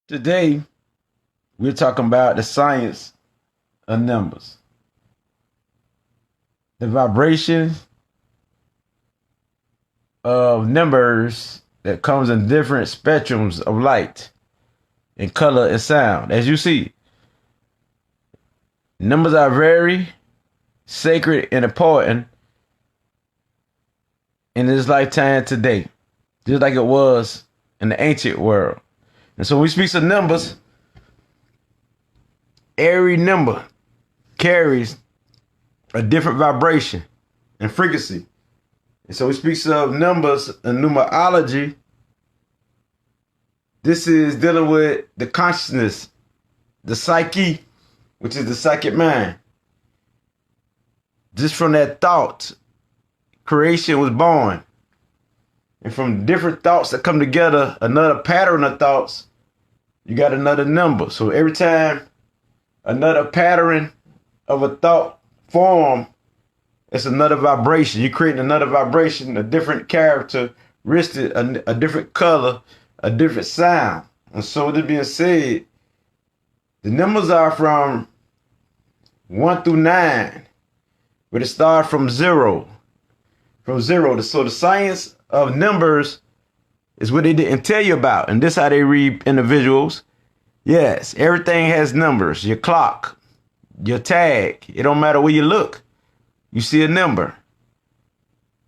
Today, we're talking about the science of numbers, the vibration of numbers that comes in different spectrums of light and color and sound. As you see, numbers are very sacred and important in this lifetime today, just like it was in the ancient world. And so when we speak of numbers, every number carries a different vibration and frequency. And so we speak of numbers and numerology. This is dealing with the consciousness, the psyche, which is the psychic mind. Just from that thought, creation was born. And from different thoughts that come together, another pattern of thoughts, you got another number. So every time another pattern of a thought form, it's another vibration. You're creating another vibration, a different characteristic, a different color, a different sound. And so with this being said, the numbers are from 1 through 9, but it starts from zero. From zero. So the science of numbers is what they didn't tell you about. And this is how they read individuals. Yes, everything has numbers. Your clock, your tag. It don't matter where you look. You see a number.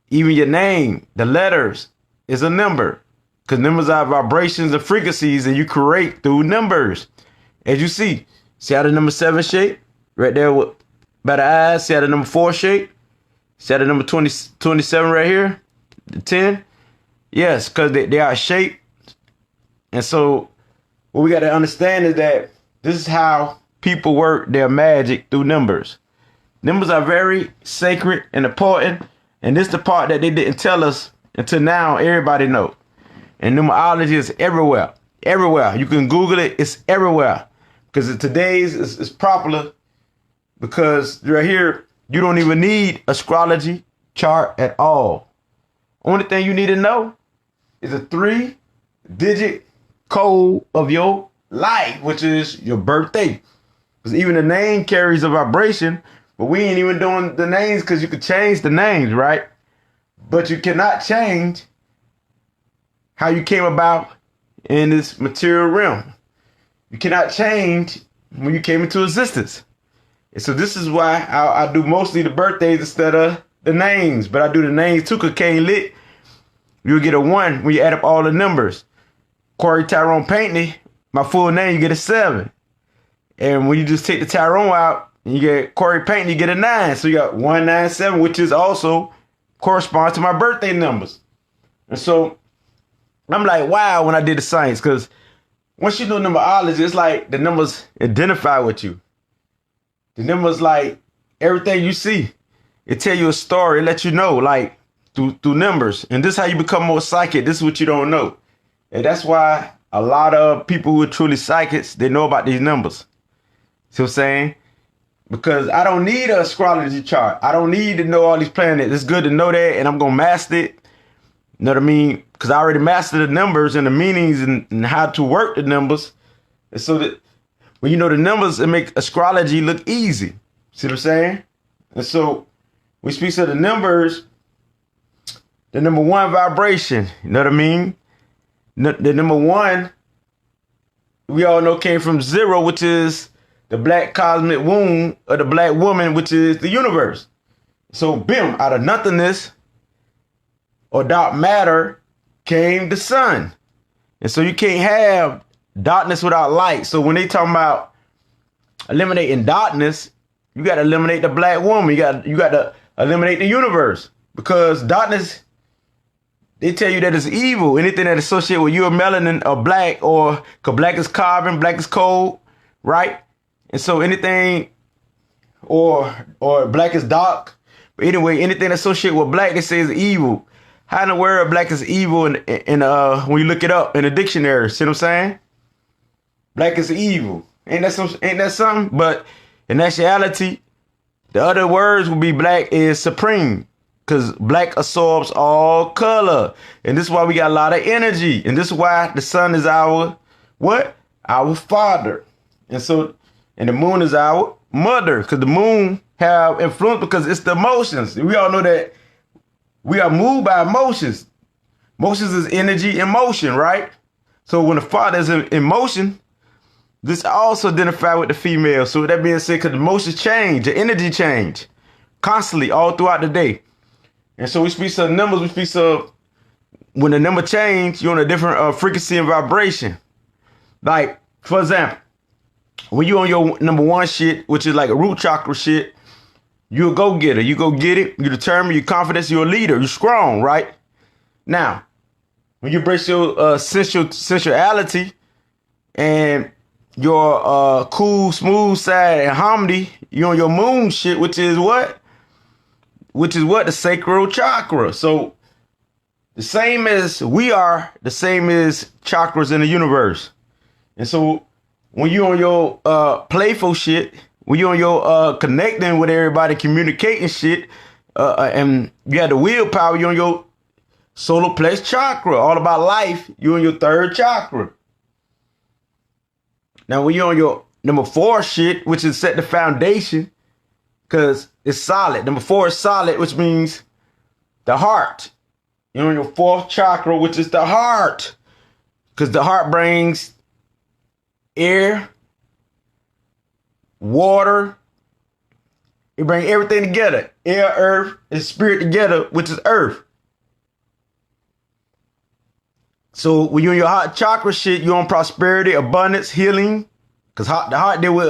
Even your name, the letters is a number. Because numbers are vibrations and frequencies, and you create through numbers. As you see how the number 7 shape? Right there by the eyes. See how the number 4 shape? See how the number 27 right here? The 10? Yes, because they are shaped. And so what we got to understand is that this is how people work their magic through numbers. Numbers are very sacred and important. And this is the part that they didn't tell us until now. Everybody know. And numerology is everywhere. Everywhere. You can Google it. It's everywhere. Because today's is popular. Because right here, you don't even need astrology chart at all. Only thing you need to know is a 3-digit code of your life, which is your birthday. Because even the name carries a vibration, but we ain't even doing the names because you could change the names, right? But you cannot change how you came about in this material realm. You cannot change when you came into existence. And so this is why I do mostly the birthdays instead of the names. But I do the names too, because Kane Lit, you'll get a 1 when you add up all the numbers. Corey Tyrone Paintney, my full name, you get a 7. And when you just take the Tyrone out, and you get Corey Paintney, you get a 9. So you got 197, which is also corresponds to my birthday numbers. And so I'm like, wow, when I did the science, because once you know numerology, it's like the numbers identify with you. The numbers, like everything you see, it tell you a story, it let you know, like through numbers. And this is how you become more psychic. This is what you don't know. And that's why a lot of people who are truly psychics, they know about these numbers. See what I'm saying? Because I don't need an astrology chart. I don't need to know all these planets. It's good to know that, and I'm going to master it. You know what I mean? Because I already mastered the numbers and the meanings and how to work the numbers. And so that when you know the numbers, it make astrology look easy. See what I'm saying? And so we speak of the numbers, the number 1 vibration. You know what I mean? The number 1, we all know, came from 0, which is the black cosmic womb of the black woman, which is the universe. So, bim, out of nothingness or dark matter came the sun. And so you can't have darkness without light. So when they talking about eliminating darkness, you got to eliminate the black woman. You got to eliminate the universe, because darkness, they tell you that it's evil. Anything that associated with you or melanin or black, or because black is carbon, black is cold, right? And so anything or black is dark. But anyway, anything associated with black, they say is evil. How in the world black is evil in when you look it up in the dictionary? See what I'm saying? Black is evil. Ain't that something? But in actuality, the other words would be black is supreme. Because black absorbs all color. And this is why we got a lot of energy. And this is why the sun is our what? our father. And the moon is our mother, because the moon have influence because it's the emotions. We all know that we are moved by emotions. Emotions is energy in motion, right? So when the father is in motion, this also identifies with the female. So with that being said, because the emotions change, the energy change constantly all throughout the day. And so we speak of numbers, we speak of when the number change, you're on a different frequency and vibration. Like, for example, when you're on your number one shit, which is like a root chakra shit, you're a go-getter. You go get it. You're determined. You're confident. You're a leader. You're strong, right? Now, when you embrace your sensuality and your cool, smooth side and harmony, you're on your moon shit, which is what? The sacral chakra. So the same as we are, the same as chakras in the universe. And so when you're on your playful shit, when you're on your connecting with everybody, communicating shit, and you have the willpower, you're on your solar plex chakra, all about life, you're on your third chakra. Now, when you're on your number 4 shit, which is set the foundation, because it's solid. Number 4 is solid, which means the heart. You're on your 4th chakra, which is the heart, because the heart brings air, water. It brings everything together. Air, earth, and spirit together, which is earth. So when you're in your heart chakra shit, you're on prosperity, abundance, healing. Because the heart deal with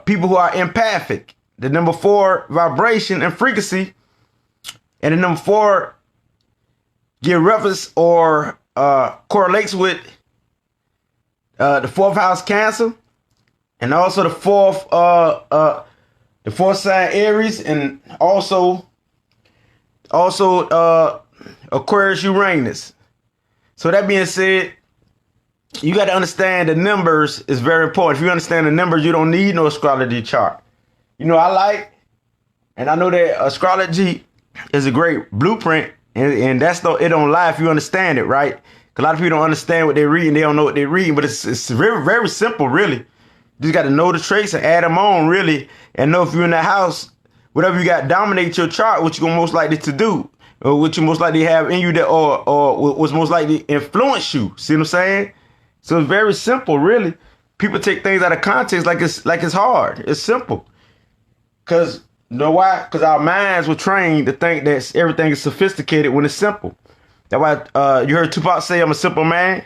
people who are empathic. The number 4, vibration and frequency. And the number 4 give reference or correlates with the 4th house Cancer. And also the 4th sign Aries. And also Aquarius Uranus. So that being said, you got to understand the numbers is very important. If you understand the numbers, you don't need no astrology chart. You know, I know that astrology is a great blueprint, and it don't lie if you understand it, right? 'Cause a lot of people don't understand what they read and they don't know what they're reading, but it's very, very simple, really. You just got to know the traits and add them on, really, and know if you're in the house, whatever you got dominate your chart, what you're most likely to do, or what you most likely have in you that, or what's most likely influence you. See what I'm saying? So it's very simple, really. People take things out of context like it's hard. It's simple. Cause you know why? Because our minds were trained to think that everything is sophisticated when it's simple. That's why you heard Tupac say, "I'm a simple man."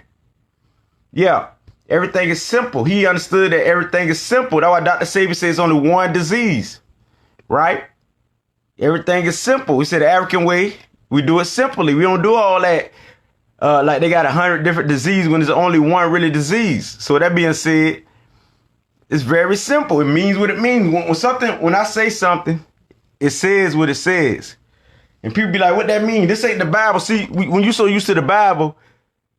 Yeah, everything is simple. He understood that everything is simple. That's why Dr. Sabi says only one disease, right? Everything is simple. He said the African way, we do it simply. We don't do all that. Like they got 100 different diseases when there's only one really disease. So that being said, it's very simple. It means what it means. When I say something, it says what it says. And people be like, what that mean? This ain't the Bible. See, when you so used to the Bible,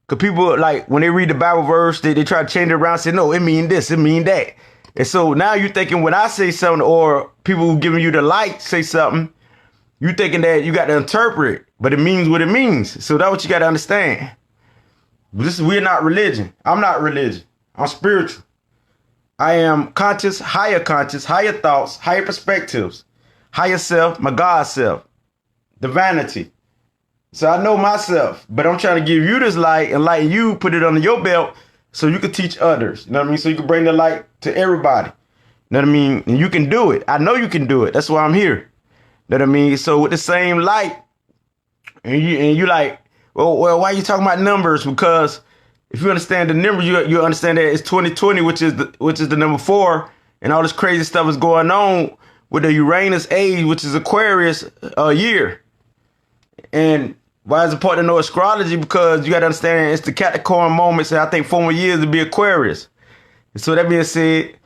because people, like, when they read the Bible verse, they try to change it around and say, no, it mean this, it mean that. And so now you're thinking when I say something, or people who giving you the light say something, you thinking that you got to interpret it, but it means what it means. So that's what you got to understand. We're not religion. I'm not religion. I'm spiritual. I am conscious, higher thoughts, higher perspectives, higher self, my God self, divinity. So I know myself, but I'm trying to give you this light, enlighten you, put it under your belt so you can teach others. You know what I mean? So you can bring the light to everybody. You know what I mean? And you can do it. I know you can do it. That's why I'm here. You know what I mean? So with the same light, and you like, well, why are you talking about numbers? Because if you understand the numbers, you understand that it's 2020, which is the number 4, and all this crazy stuff is going on with the Uranus age, which is Aquarius year. And why is it important to know astrology? Because you got to understand it's the Capricorn moments, and I think 4 more years to be Aquarius. And so that being said,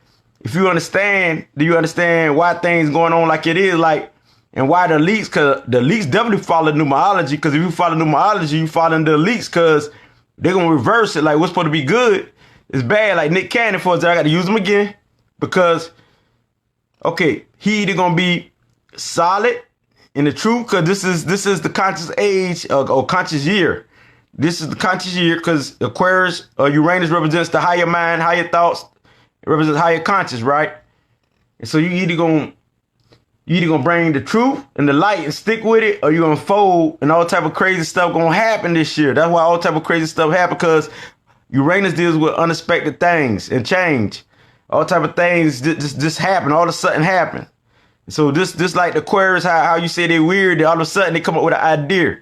if you understand, do you understand why things going on like it is, like? And why the elites? Because the elites definitely follow numerology. Because if you follow numerology, you follow the elites, because they're going to reverse it. Like what's supposed to be good is bad. Like Nick Cannon, for example, I got to use him again. Because, okay, he either going to be solid in the truth, because this is the conscious age or conscious year. This is the conscious year because Aquarius or Uranus represents the higher mind, higher thoughts. It represents higher conscious, right? And so you either gonna bring the truth and the light and stick with it, or you're gonna fold and all type of crazy stuff gonna happen this year. That's why all type of crazy stuff happen, because Uranus deals with unexpected things and change. All type of things just happen, all of a sudden happen. So this like the Aquarius, how you say they're weird, all of a sudden they come up with an idea.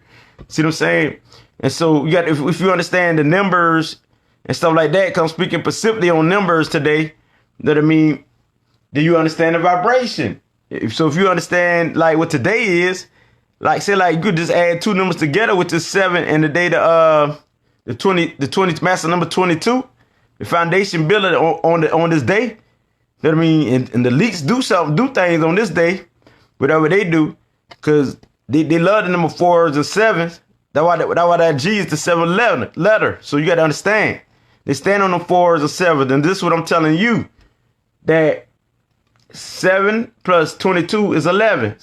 See what I'm saying? And so you got, if you understand the numbers and stuff like that, because I'm speaking specifically on numbers today, that I mean, do you understand the vibration? So if you understand like what today is, like say like you could just add two numbers together, which is 7, and the day the 20 master number 22, the foundation builder on this day. That I mean, and the leaks do things on this day, whatever they do, because they love the number 4s and 7s. That's why that G is the 7th letter. So you got to understand, they stand on the 4s and 7s, and this is what I'm telling you, that 7 plus 22 is 11,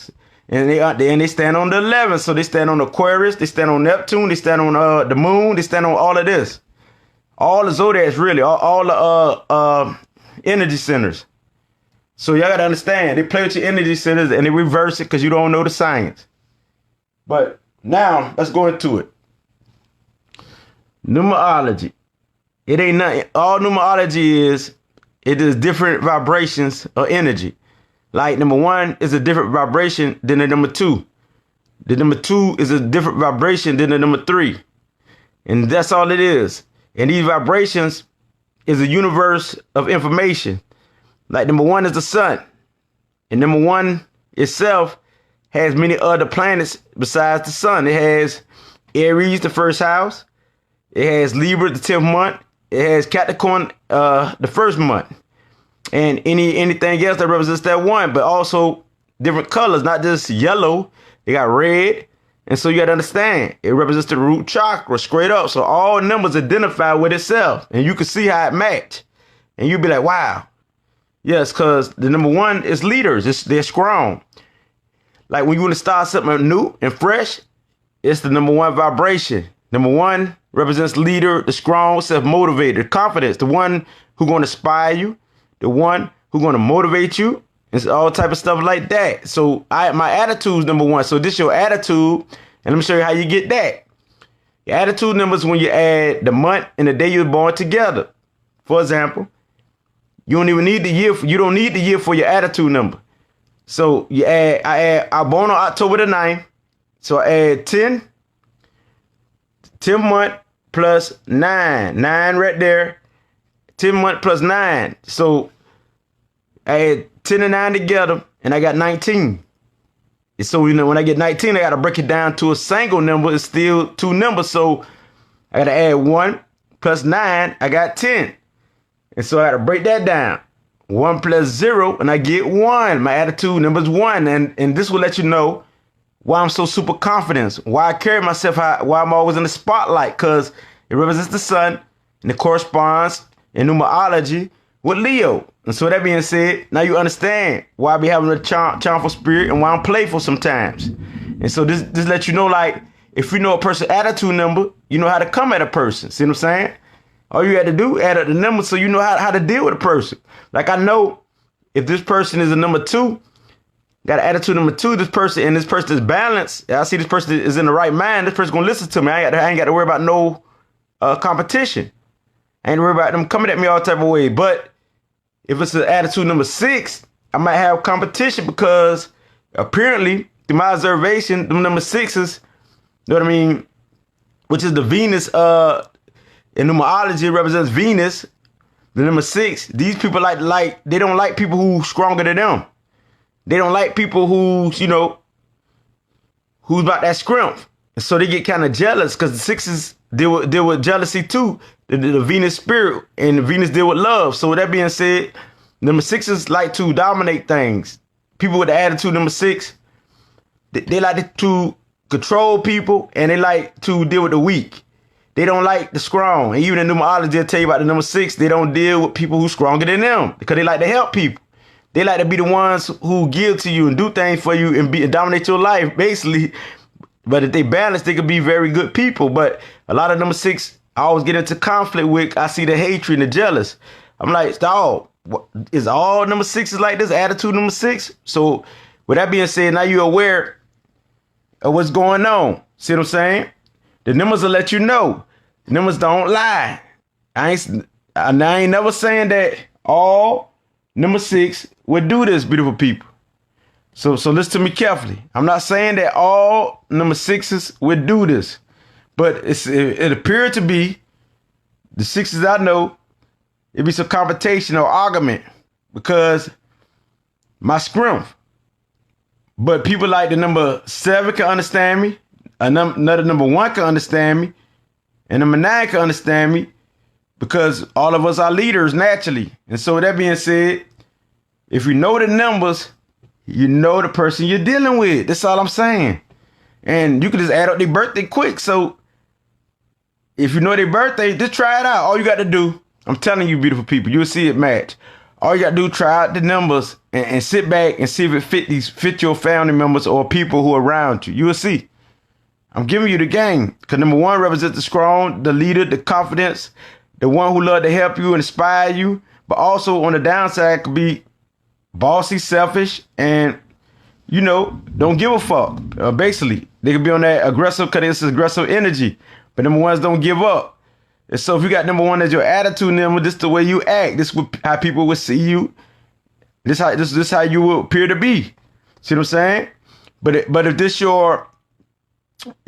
and they stand on the 11. So they stand on Aquarius, they stand on Neptune, they stand on the moon, they stand on all of this, all the zodiacs, really, all the energy centers. So y'all gotta understand, they play with your energy centers and they reverse it because you don't know the science. But now let's go into it. Numerology. It ain't nothing. All numerology is, it is different vibrations of energy. Like number 1 is a different vibration than the number 2. The number 2 is a different vibration than the number 3. And that's all it is. And these vibrations is a universe of information. Like number 1 is the sun. And number 1 itself has many other planets besides the sun. It has Aries, the first house. It has Libra, the 10th month. It has Capricorn, the first month. And anything else that represents that one, but also different colors, not just yellow. They got red. And so you got to understand, it represents the root chakra straight up. So all numbers identify with itself, and you can see how it match. And you'll be like, wow. Yes, because the number 1 is leaders. They're strong. Like when you want to start something new and fresh, it's the number 1 vibration. Number 1 represents leader, the strong, self-motivated, the confidence, the one who's going to inspire you, the one who's going to motivate you, and all type of stuff like that. So my attitude is number 1. So this is your attitude, and let me show you how you get that. Your attitude number is when you add the month and the day you were born together. For example, you don't even need the year. You don't need the year for your attitude number. So I born on October the 9th. So I add 10 month plus 9. 9 right there. 10 month plus 9. So I add 10 and 9 together, and I got 19. And so, when I get 19, I got to break it down to a single number. It's still 2 numbers. So I got to add 1 plus 9. I got 10. And so I got to break that down. 1 plus 0, and I get 1. My attitude number is 1. And this will let you know why I'm so super confident, why I carry myself, why I'm always in the spotlight, because it represents the sun, and it corresponds in numerology with Leo. And so that being said, now you understand why I be having a charmful spirit and why I'm playful sometimes. And so this lets you know, like, if you know a person's attitude number, you know how to come at a person. See what I'm saying? All you had to do, add up the number so you know how to deal with a person. Like I know if this person is a number 2, got an attitude number 2, this person is balanced. I see this person is in the right mind. This person's going to listen to me. I ain't got to worry about no competition. I ain't worry about them coming at me all type of way. But if it's an attitude number 6, I might have competition because apparently, through my observation, them number 6s, you know what I mean, which is the Venus, in numerology represents Venus, the number 6. These people they don't like people who stronger than them. They don't like people who's about that strength. And so they get kind of jealous because the 6s deal with jealousy too. The Venus spirit, and the Venus deal with love. So with that being said, number 6s like to dominate things. People with the attitude number 6, they like to control people, and they like to deal with the weak. They don't like the strong. And even in numerology, they'll tell you about the number 6. They don't deal with people who's stronger than them because they like to help people. They like to be the ones who give to you and do things for you and dominate your life, basically. But if they balance, they could be very good people. But a lot of number 6, I always get into conflict with. I see the hatred and the jealous. I'm like, dog, is all number 6s like this? Attitude number 6? So with that being said, now you're aware of what's going on. See what I'm saying? The numbers will let you know. The numbers don't lie. I ain't never saying that all number 6 would do this, beautiful people. So listen to me carefully. I'm not saying that all number 6s would do this, but it appeared to be the 6s I know. It'd be some confrontation or argument because my strength. But people like the number 7 can understand me. Another number 1 can understand me, and number 9 can understand me because all of us are leaders naturally. And so with that being said, if you know the numbers, you know the person you're dealing with. That's all I'm saying. And you can just add up their birthday quick. So if you know their birthday, just try it out. All you got to do, I'm telling you, beautiful people, you'll see it match. All you got to do, try out the numbers and sit back and see if it fit your family members or people who are around you. You will see. I'm giving you the game because number 1 represents the strong, the leader, the confidence, the one who love to help you and inspire you. But also on the downside could be bossy, selfish, and, you know, don't give a fuck. Basically, they could be on that aggressive because it's aggressive energy. But number 1s don't give up. And so if you got number 1 as your attitude number, this is the way you act. This is how people will see you. This how you will appear to be. See what I'm saying? But if this your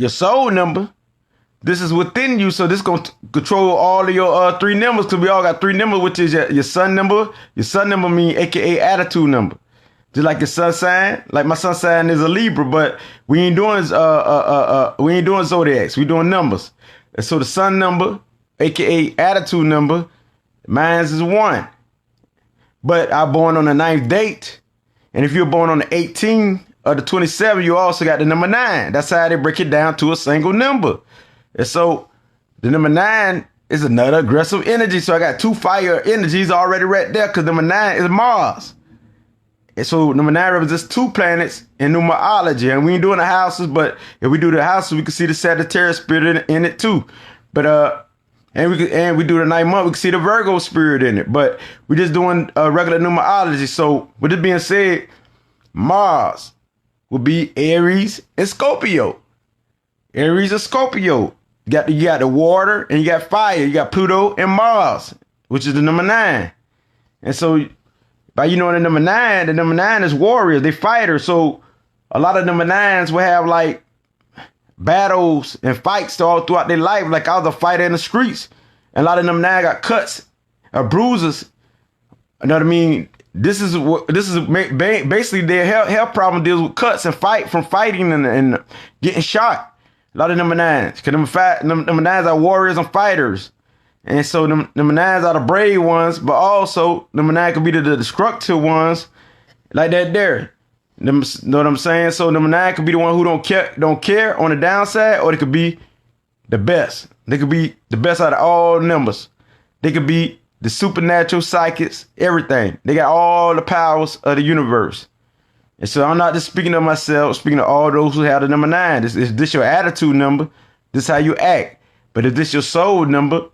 soul number, this is within you. So this is going to control all of your 3 numbers because we all got 3 numbers, which is your sun number. Your sun number mean AKA attitude number. Just like your sun sign. Like my sun sign is a Libra, but we ain't doing zodiacs. We doing numbers. And so the sun number, AKA attitude number, mine is 1. But I'm born on the 9th date. And if you're born on the 18th or the 27th, you also got the number 9. That's how they break it down to a single number. And so the number 9 is another aggressive energy. So I got 2 fire energies already right there because number 9 is Mars. And so number 9 represents 2 planets in numerology. And we ain't doing the houses, but if we do the houses, we can see the Sagittarius spirit in it too. But and we do the 9th month, we can see the Virgo spirit in it. But we're just doing regular numerology. So with this being said, Mars will be Aries and Scorpio. Aries and Scorpio. You got the water and you got fire. You got Pluto and Mars, which is the number 9. And so by the number 9 is warriors. They fighters. So a lot of number 9s will have like battles and fights all throughout their life. Like I was a fighter in the streets. And a lot of number 9 got cuts or bruises. You know what I mean? This is basically their health problem deals with cuts and fighting and getting shot. A lot of number 9s, because number 9s are warriors and fighters. And so number 9s are the brave ones, but also number 9 could be the destructive ones, like that there. Know what I'm saying? So number 9 could be the one who don't care on the downside, or they could be the best. They could be the best out of all numbers. They could be the supernatural psychics, everything. They got all the powers of the universe. And so I'm not just speaking of myself, speaking of all those who have the number 9. This your attitude number. This is how you act. But if this your soul number,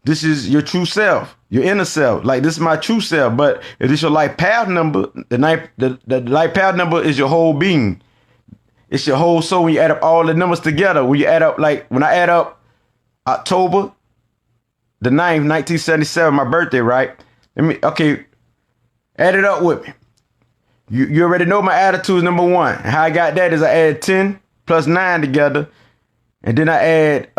this is your true self, your inner self. Like this is my true self. But if this your life path number, the life path number is your whole being. It's your whole soul when you add up all the numbers together. When you add up, like when I add up October the 9th, 1977, my birthday, right? Add it up with me. You already know my attitude is number 1. And how I got that is I add 10 plus 9 together. And then I add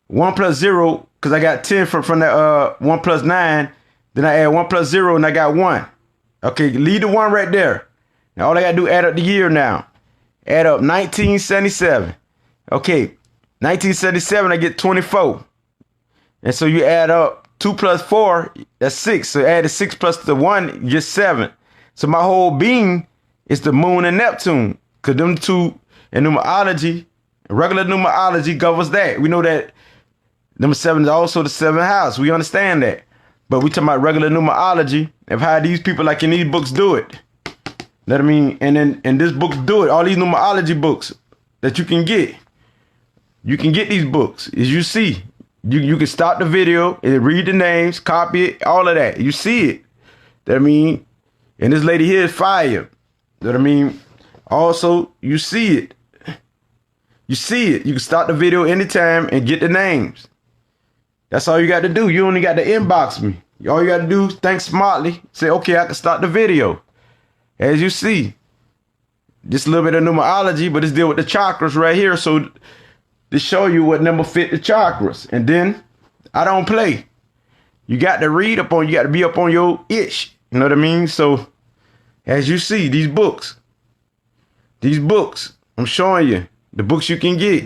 1 plus 0, because I got 10 from that 1 plus 9. Then I add 1 plus 0 and I got 1. Okay, leave the 1 right there. Now all I gotta do add up the year now. Add up 1977. Okay, 1977 I get 24. And so you add up 2 plus 4, that's 6. So add the 6 plus the 1, you get 7. So my whole being is the moon and Neptune. Because them two in numerology, regular numerology governs that. We know that number 7 is also the 7th house. We understand that. But we talking about regular numerology of how these people like in these books do it. Know what I mean? And this books do it. All these numerology books that you can get. You can get these books. As you see, you can stop the video and read the names, copy it, all of that. You see it. Know what I mean? And this lady here is fire. Know what I mean? Also, you see it. You see it. You can stop the video anytime and get the names. That's all you got to do. You only got to inbox me. All you got to do is think smartly. Say, okay, I can start the video. As you see, just a little bit of numerology, but it's deal with the chakras right here. So to show you what number fit the chakras. And then I don't play. You got to read up on, you got to be up on your itch. You know what I mean? So as you see, these books, I'm showing you the books you can get.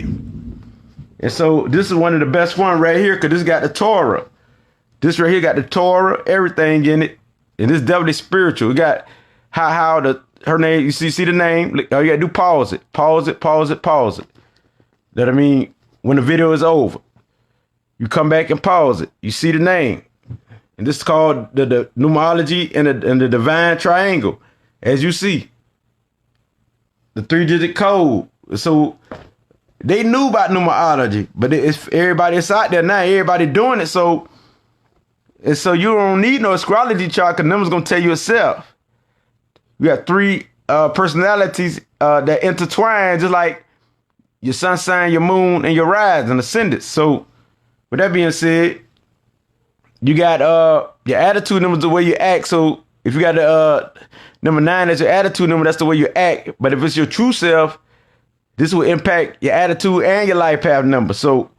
And so this is one of the best one right here, because this got the Torah. This right here got the Torah, everything in it. And this definitely spiritual. We got her name, you see the name? All you gotta do, pause it. Pause it. That I mean, when the video is over, you come back and pause it. You see the name. And this is called the numerology and the divine triangle. As you see, the 3-digit code. So they knew about numerology, but it's everybody that's out there now. Everybody doing it. So you don't need no astrology chart, because numbers gonna tell you itself. You got 3 personalities that intertwine, just like your sun sign, your moon, and your rise and ascendant. So with that being said, you got your attitude number is the way you act. So if you got the number 9 as your attitude number, that's the way you act. But if it's your true self, this will impact your attitude and your life path number. So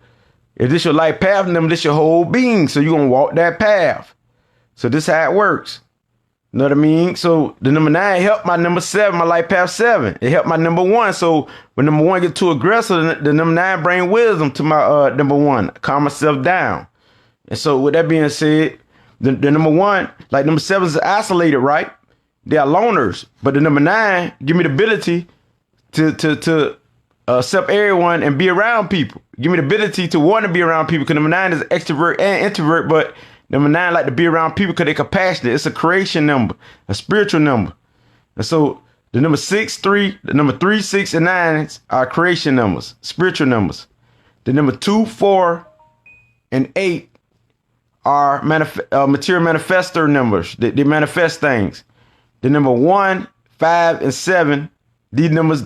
if this your life path number, this your whole being. So you're going to walk that path. So this is how it works. You know what I mean? So the number 9 helped my number 7, my life path 7. It helped my number 1. So when number 1 get too aggressive, the number 9 bring wisdom to my number 1. Calm myself down. And so with that being said, the number 1, like number 7 is isolated, right? They are loners. But the number 9 give me the ability to accept everyone and be around people. Give me the ability to want to be around people, because number 9 is extrovert and introvert, but number 9 like to be around people because they're compassionate. It's a creation number, a spiritual number. And so the number 3, 6, and 9 are creation numbers, spiritual numbers. The number 2, 4, and 8 are material manifestor numbers. They manifest things. The number 1, 5, and 7, these numbers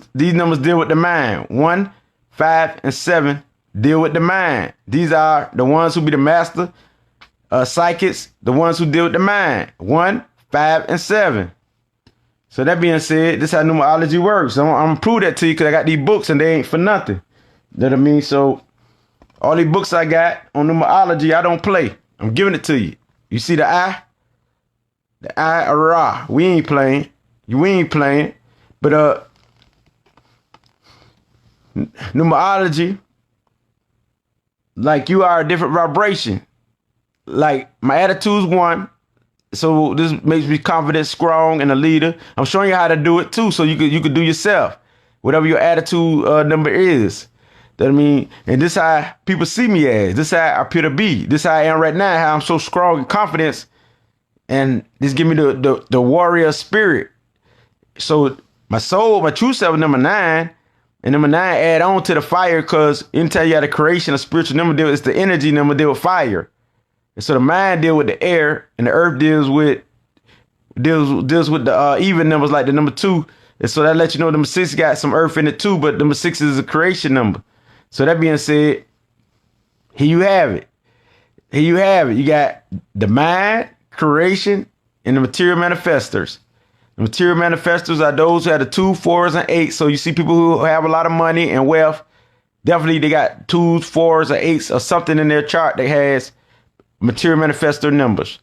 deal with the mind. 1, 5, and 7 deal with the mind. These are the ones who be the master psychics, the ones who deal with the mind. 1, 5, and 7. So that being said, this is how numerology works. I'm gonna prove that to you, because I got these books and they ain't for nothing. You know what I mean? So all these books I got on numerology, I don't play. I'm giving it to you. You see the I? The I or Ra. We ain't playing. We ain't playing. But numerology, like you are a different vibration. Like my attitude's 1. So this makes me confident, strong, and a leader. I'm showing you how to do it too, so you could do yourself. Whatever your attitude number is. That I mean, and this how people see me as. This how I appear to be. This how I am right now, how I'm so strong and confident. And this give me the warrior spirit. So my soul, my true self, number 9, and number 9 add on to the fire, because anytime you have a creation, a spiritual number deal, it's the energy number deal with fire. And so the mind deal with the air, and the earth deals with the even numbers, like the number 2. And so that lets you know number 6 got some earth in it too, but number 6 is a creation number. So that being said, here you have it. Here you have it. You got the mind, creation, and the material manifestors. The material manifestors are those who have the 2, 4s, and 8. So you see people who have a lot of money and wealth, definitely they got 2s, 4s, or 8s or something in their chart that has material manifestor numbers.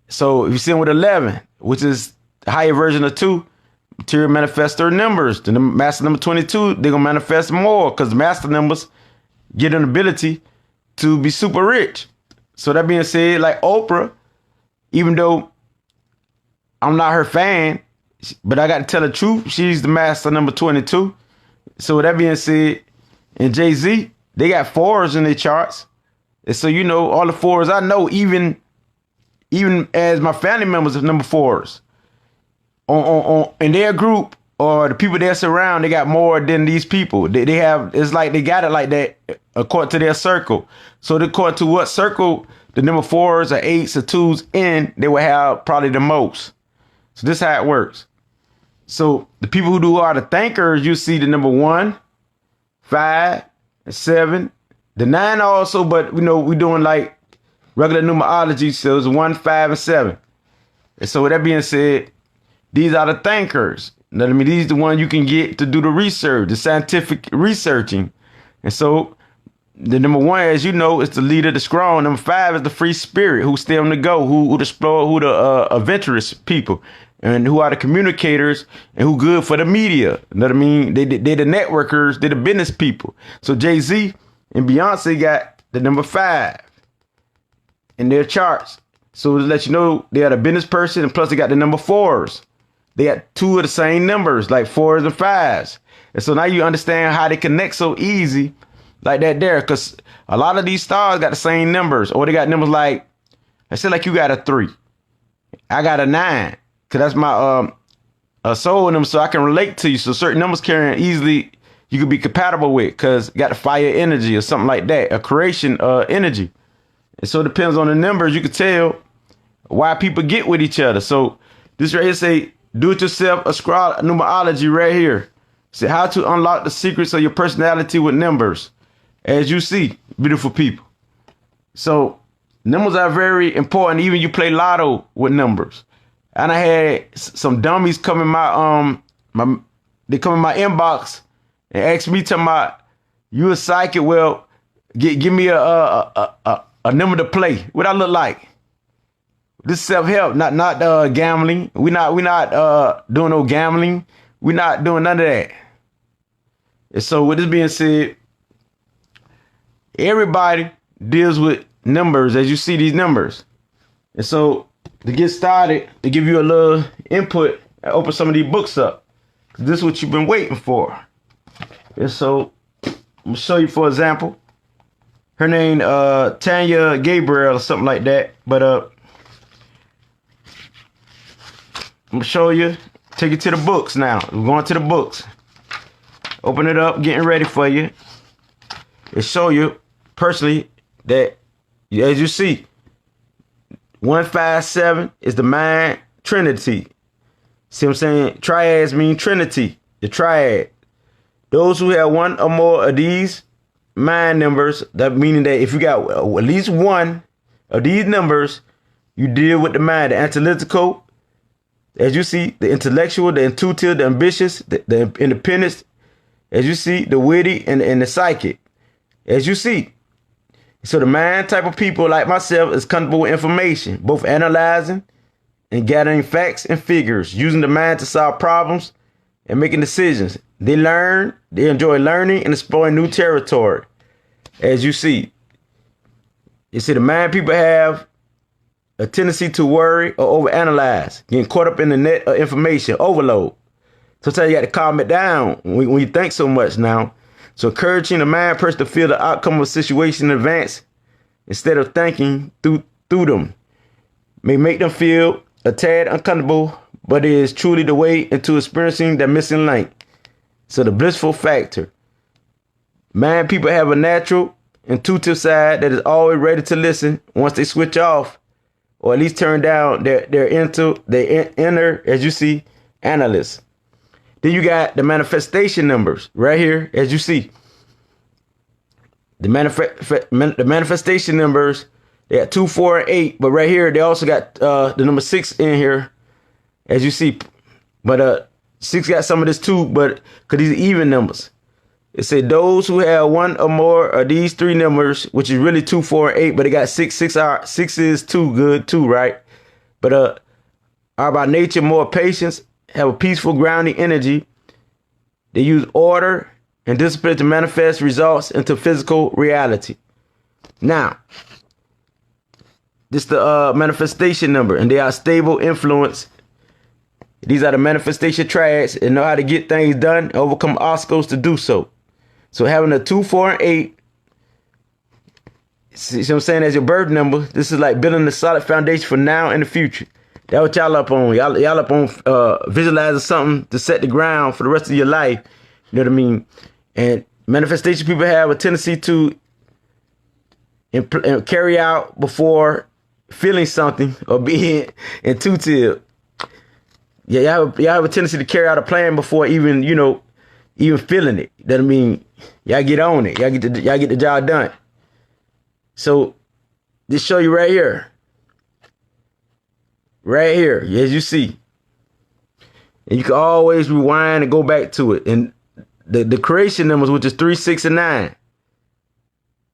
So if you see them with 11, which is the higher version of 2, material manifestor numbers, the master number 22, they're going to manifest more, because the master numbers get an ability to be super rich. So that being said, like Oprah, even though I'm not her fan, but I got to tell the truth, she's the master number 22. So with that being said, and Jay-Z, they got 4s in their charts. And so, you know, all the 4s I know, even as my family members of number 4s. in their group or the people they're surround, they got more than these people. They have, it's like they got it like that according to their circle. So according to what circle the number 4s or 8s or 2s in, they will have probably the most. So this is how it works. So the people who do are the thinkers, you see the number 1, 5, and 7, the 9 also, but we're doing like regular numerology, so it's 1, 5, and 7. And so with that being said, these are the thinkers. You know what I mean? These are the ones you can get to do the research, the scientific researching. And so the number 1, as you know, is the leader, the strong. Number 5 is the free spirit, who's still on the go, who the explorer, who the adventurous people, and who are the communicators, and who good for the media. You know what I mean? They the networkers, they the business people. So Jay-Z and Beyonce got the number 5 in their charts. So to let you know, they are the business person, and plus they got the number 4s. They got 2 of the same numbers, like 4s and 5s. And so now you understand how they connect so easy like that there, because a lot of these stars got the same numbers, or they got numbers like, I said, like you got a 3. I got a 9, because that's my soul in them, so I can relate to you. So certain numbers carrying easily, you could be compatible with, because got the fire energy or something like that, a creation energy. And so it depends on the numbers. You can tell why people get with each other. So this right here say, do-it-yourself numerology right here. Say how to unlock the secrets of your personality with numbers. As you see, beautiful people. So numbers are very important. Even you play lotto with numbers. And I had some dummies come in my they come in my inbox and ask me, talking about, you a psychic? Well, give me a number to play. What I look like? This is self-help, not gambling. We not doing no gambling. We not doing none of that. And so with this being said, everybody deals with numbers, as you see these numbers. And so to get started, to give you a little input, I open some of these books up. This is what you've been waiting for. And so I'm gonna show you, for example, her name Tanya Gabriel or something like that. But I'm gonna show you, take you to the books now. We're going to the books. Open it up, getting ready for you. And show you personally that, as you see, 157 is the mind trinity. See what I'm saying? Triads mean trinity, the triad. Those who have one or more of these mind numbers, that meaning that if you got at least one of these numbers, you deal with the mind, the analytical, as you see, the intellectual, the intuitive, the ambitious, the independent, as you see, the witty and the psychic, as you see. So the mind type of people like myself is comfortable with information, both analyzing and gathering facts and figures, using the mind to solve problems and making decisions. They enjoy learning and exploring new territory, as you see. You see, the mind people have a tendency to worry or overanalyze, getting caught up in the net of information overload. Sometimes you got to calm it down when you think so much now. So encouraging the mind person to feel the outcome of a situation in advance instead of thinking through them may make them feel a tad uncomfortable, but it is truly the way into experiencing the missing link. So the blissful factor. Mind people have a natural, intuitive side that is always ready to listen once they switch off, or at least turn down their inner, as you see, analysts. Then you got the manifestation numbers right here, as you see. The manifestation numbers, they got 2, 4, and 8, but right here they also got the number 6 in here, as you see. But 6 got some of this too, but because these are even numbers. It said those who have one or more of these 3 numbers, which is really 2, 4, and 8, but they got 6. 6 is too good too, right? But are by nature more patience, have a peaceful, grounding energy. They use order and discipline to manifest results into physical reality. Now, this is the manifestation number, and they are stable influence. These are the manifestation triads and know how to get things done and overcome obstacles to do so. So having a 2, 4, and 8, see what I'm saying, as your birth number, this is like building a solid foundation for now and the future. That's what y'all up on. Y'all up on visualizing something to set the ground for the rest of your life. You know what I mean? And manifestation people have a tendency to carry out before feeling something or being intuitive. Yeah, y'all have a tendency to carry out a plan before even, even feeling it. That I mean, y'all get on it. Y'all get the job done. So this show you right here. Right here, as you see. And you can always rewind and go back to it. And the creation numbers, which is 3, 6, and 9.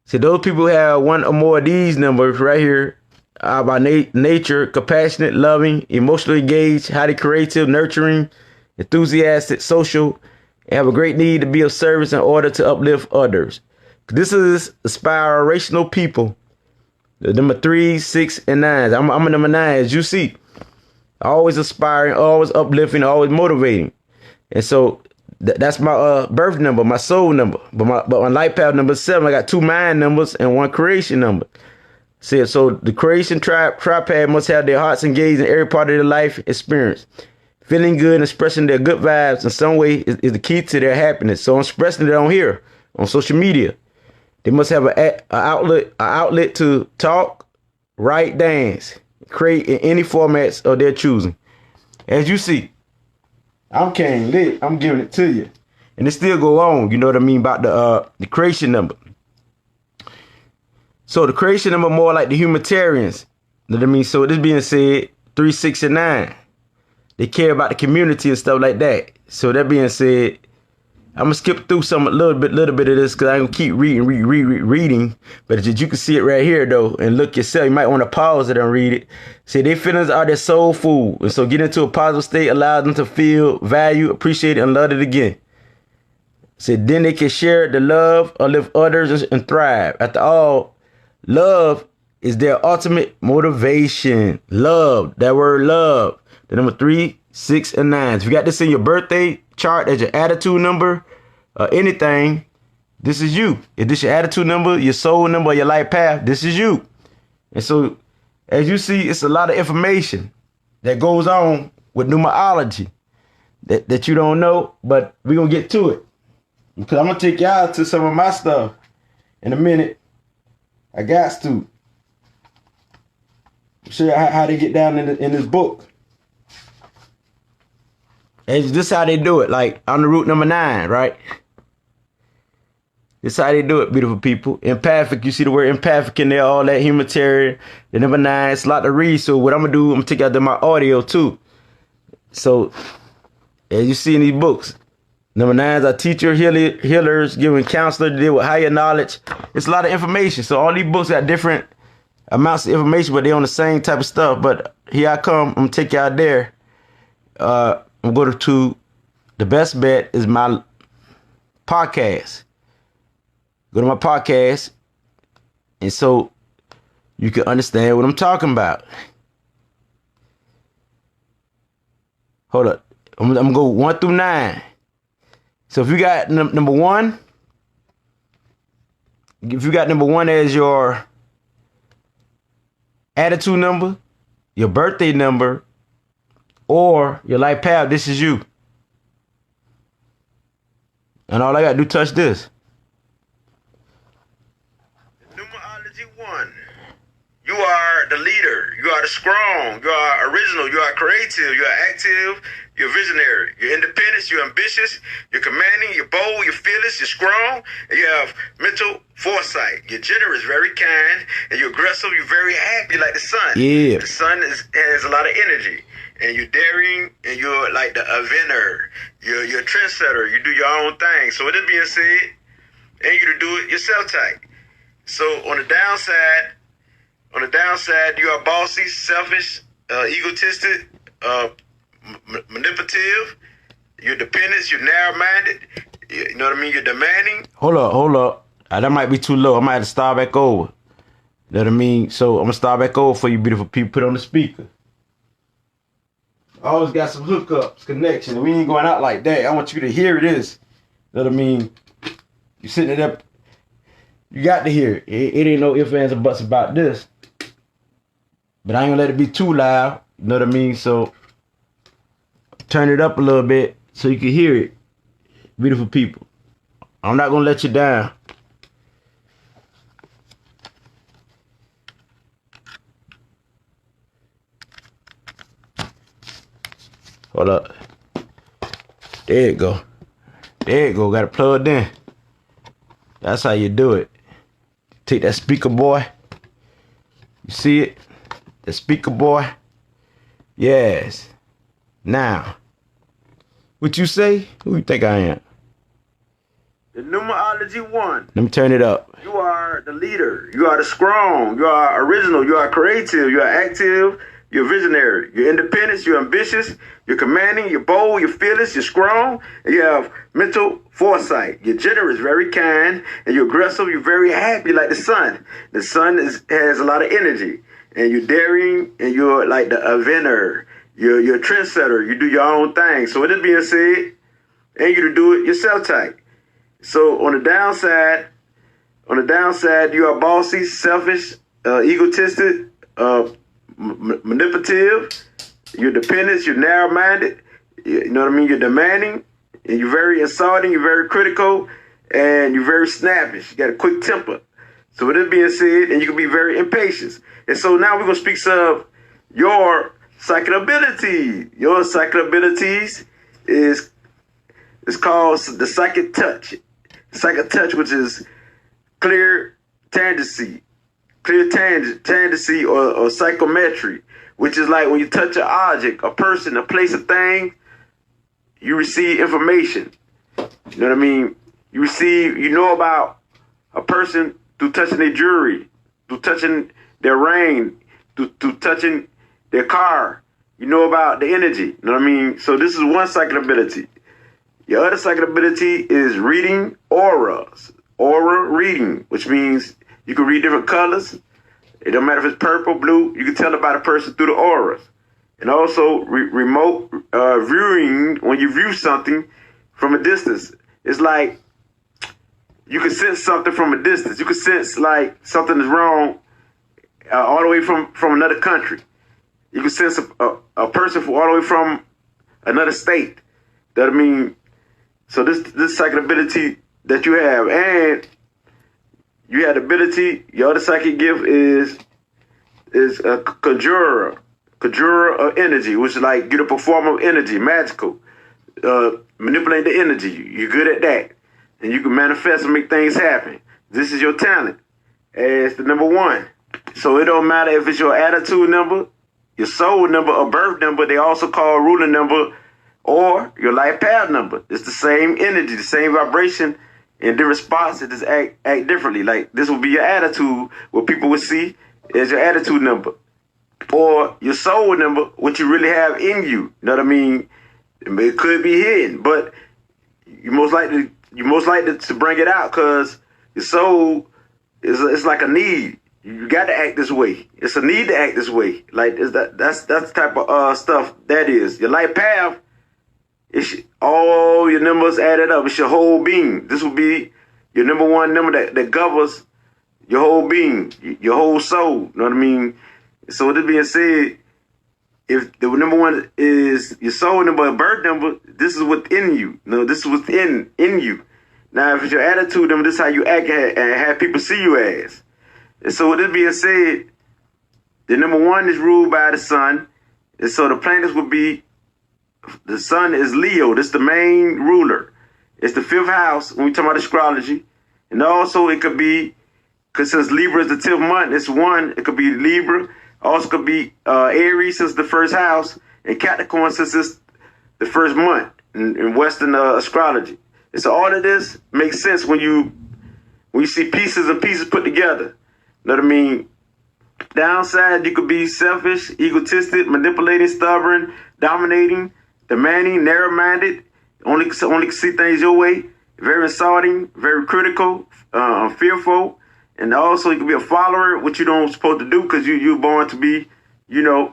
So those people who have one or more of these numbers right here are by nature compassionate, loving, emotionally engaged, highly creative, nurturing, enthusiastic, social, and have a great need to be of service in order to uplift others. This is aspirational people. The number 3, 6, and 9. I'm a number 9, as you see. Always aspiring, always uplifting, always motivating. And so that's my birth number, my soul number. But my life path number 7, I got 2 mind numbers and 1 creation number. See, so the creation tripad must have their hearts engaged in every part of their life experience. Feeling good and expressing their good vibes in some way is the key to their happiness. So I'm expressing it on here, on social media. They must have an outlet to talk, write, dance, create in any formats of their choosing. As you see, I'm King Lit. I'm giving it to you. And it still go on, you know what I mean, about the creation number. So the creation number more like the humanitarians. You know what I mean? So this being said, 3, 6, and 9. They care about the community and stuff like that. So that being said, I'm gonna skip through a little bit of this because I'm gonna keep reading. But you can see it right here though, and look yourself. You might want to pause it and read it. See, their feelings are their soul food, and so get into a positive state allows them to feel valued, appreciated, and loved it again. See, then they can share the love, uplift others, and thrive. After all, love is their ultimate motivation. Love, that word love. The number 3, 6, and 9. If you got this in your birthday chart as your attitude number, anything, this is you. If this your attitude number, your soul number, or your life path, this is you. And so, as you see, it's a lot of information that goes on with numerology that you don't know, but we're going to get to it. Because I'm going to take y'all to some of my stuff in a minute. I got to show you how they get down in this book. And this is how they do it. Like on the root number 9, right? This is how they do it, beautiful people. Empathic, you see the word empathic in there, all that humanitarian. The number 9, it's a lot to read. So what I'm going to do, I'm going to take out my audio too. So as you see in these books, number 9s are teacher, healers, giving counselor to deal with higher knowledge. It's a lot of information. So all these books got different amounts of information, but they on the same type of stuff. But here I come. I'm going to take you out there. I'm going to the best bet is my podcast. Go to my podcast, and so you can understand what I'm talking about. Hold up. I'm going to go 1 through 9. So if you got number 1, if you got number 1 as your attitude number, your birthday number, or your life path, this is you. And all I got to do touch this. Numerology 1. You are the leader. You are the strong. You are original. You are creative. You are active. You're visionary. You're independent. You're ambitious. You're commanding. You're bold. You're fearless. You're strong. And you have mental foresight. You're generous, very kind, and you're aggressive. You're very happy like the sun. Yeah. The sun has a lot of energy. And you're daring, and you're like the inventor. You're a trendsetter. You do your own thing. So with this being said, and you to do it yourself type. So on the downside, you are bossy, selfish, egotistic, manipulative. You're dependent. You're narrow-minded. You know what I mean? You're demanding. Hold up. That might be too low. I might have to start back over. You know what I mean? So I'm gonna start back over for you, beautiful people. Put on the speaker. Always got some hookups, connection. We ain't going out like that. I want you to hear this. You know what I mean? You sitting there, you got to hear it. It ain't no ifs, ands, or buts about this. But I ain't gonna let it be too loud. You know what I mean? So turn it up a little bit so you can hear it. Beautiful people. I'm not gonna let you down. Hold up. There you go. There you go. Got it plugged in. That's how you do it. Take that speaker, boy. You see it? The speaker, boy. Yes. Now, what you say? Who you think I am? The Numerology 1. Let me turn it up. You are the leader. You are the strong. You are original. You are creative. You are active. You're visionary. You're independent. You're ambitious. You're commanding. You're bold. You're fearless. You're strong. And you have mental foresight. You're generous, very kind, and you're aggressive. You're very happy like the sun. The sun has a lot of energy. And you're daring, and you're like the inventor. You're a trendsetter. You do your own thing. So with this being said, and you to do it yourself type. So on the downside, you are bossy, selfish, egotistic, manipulative. You're dependent. You're narrow-minded. You know what I mean? You're demanding, and you're very insulting. You're very critical, and you're very snappish. You got a quick temper. So with this being said, and you can be very impatient. And so now we're gonna speak of your psychic ability. Your psychic abilities is called the psychic touch. Psychic touch, which is clear tangency, or psychometry, which is like when you touch an object, a person, a place, a thing, you receive information. You know what I mean? You know about a person through touching their jewelry, through touching their ring, through touching their car. You know about the energy. You know what I mean? So this is one psychic ability. Your other psychic ability is reading auras. Aura reading, which means you can read different colors. It don't matter if it's purple, blue. You can tell about a person through the auras. And also remote viewing, when you view something from a distance. It's like you can sense something from a distance. You can sense like something is wrong all the way from another country. You can sense a person all the way from another state. That I mean, so this psychic ability that you have, and you have the ability. Your other psychic gift is a conjurer of energy, which is like you're the performer of energy, magical, manipulate the energy. You're good at that, and you can manifest and make things happen. This is your talent as the number 1. So it don't matter if it's your attitude number, your soul number, or birth number. They also call ruling number, or your life path number. It's the same energy, the same vibration. In different spots, it just act differently. Like this would be your attitude, what people would see as your attitude number, or your soul number, what you really have in you. You know what I mean? It could be hidden, but you most likely to bring it out because your soul it's like a need. You got to act this way. It's a need to act this way. Like that's the type of stuff that is your life path. It's all your numbers added up. It's your whole being. This will be your number 1 number that governs your whole being, your whole soul. You know what I mean? So with this being said, if the number 1 is your soul number, a birth number, this is within you. No, this is within you. Now, if it's your attitude number, this is how you act and have people see you as. And so with this being said, the number 1 is ruled by the sun. And so the planets would be, the sun is Leo. This is the main ruler. It's the 5th house when we talk about astrology. And also it could be, because since Libra is the 10th month, it's 1. It could be Libra. Also could be Aries since the 1st house. And Capricorn since it's the 1st month in Western astrology. And so all of this makes sense when you see pieces and pieces put together. You know what I mean? Downside, you could be selfish, egotistic, manipulating, stubborn, dominating, demanding, narrow-minded, only see things your way, very insulting, very critical, fearful, and also you can be a follower, which you don't supposed to do because you're born to be, you're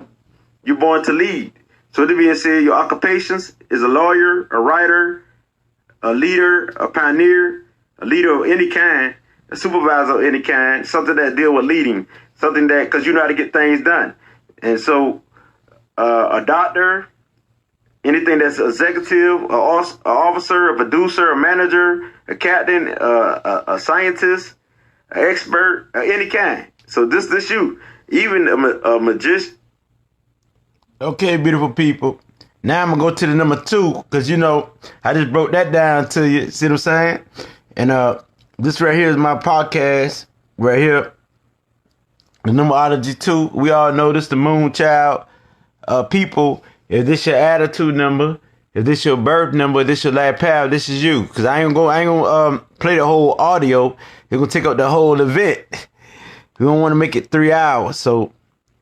born to lead. So that being said, your occupations is a lawyer, a writer, a leader, a pioneer, a leader of any kind, a supervisor of any kind, something that deal with leading, something that, because you know how to get things done. And so a doctor, anything that's executive, a officer, a producer, a manager, a captain, a scientist, an expert, any kind. So this you, even a magician. Okay, beautiful people. Now I'm gonna go to the number 2 because I just broke that down to you. See what I'm saying? And this right here is my podcast right here. The Numerology 2. We all know this, the Moon Child. People, if this your attitude number, if this your birth number, if this your last path, this is you. Cause I ain't gonna play the whole audio. It's gonna take up the whole event. We don't want to make it 3 hours, so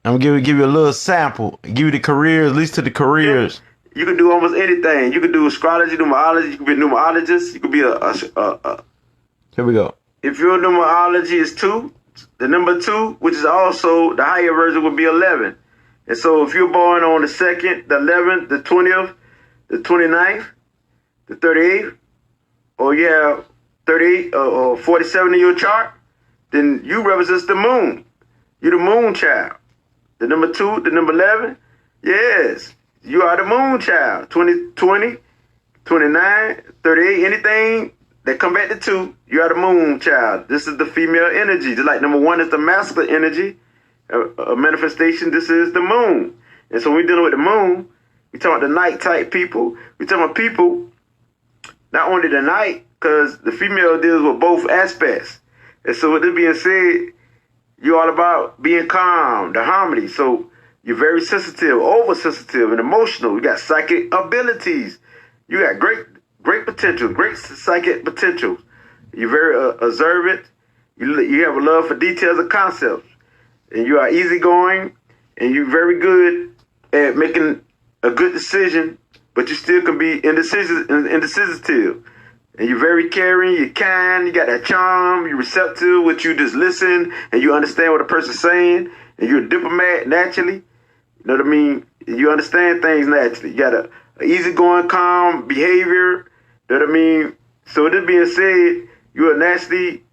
I'm gonna give you a little sample. Give you the careers, at least to the careers. You can do almost anything. You can do astrology, numerology. You can be a numerologist. You can be a Here we go. If your numerology is 2, the number 2, which is also the higher version, would be 11. And so if you're born on the 2nd, the 11th, the 20th, the 29th, the 38th, or you have 38 or 47 in your chart, then you represent the moon. You're the moon child. The number 2, the number 11, yes, you are the moon child. 20, 29, 38, anything that come back to 2, you are the moon child. This is the female energy. Just like number 1 is the masculine energy. A manifestation, this is the moon. And so when we're dealing with the moon, we talk about the night type people. We talk about people, not only the night, because the female deals with both aspects. And so with this being said, you're all about being calm, the harmony. So you're very sensitive, oversensitive, and emotional. You got psychic abilities. You got great potential, great psychic potential. You're very observant. You have a love for details and concepts. And you are easygoing, and you're very good at making a good decision, but you still can be indecisive. And you're very caring, you're kind, you got that charm, you're receptive, which you just listen, and you understand what a person's saying, and you're a diplomat naturally. You know what I mean? You understand things naturally. You got a easygoing, calm behavior. You know what I mean? So with this being said, you are naturally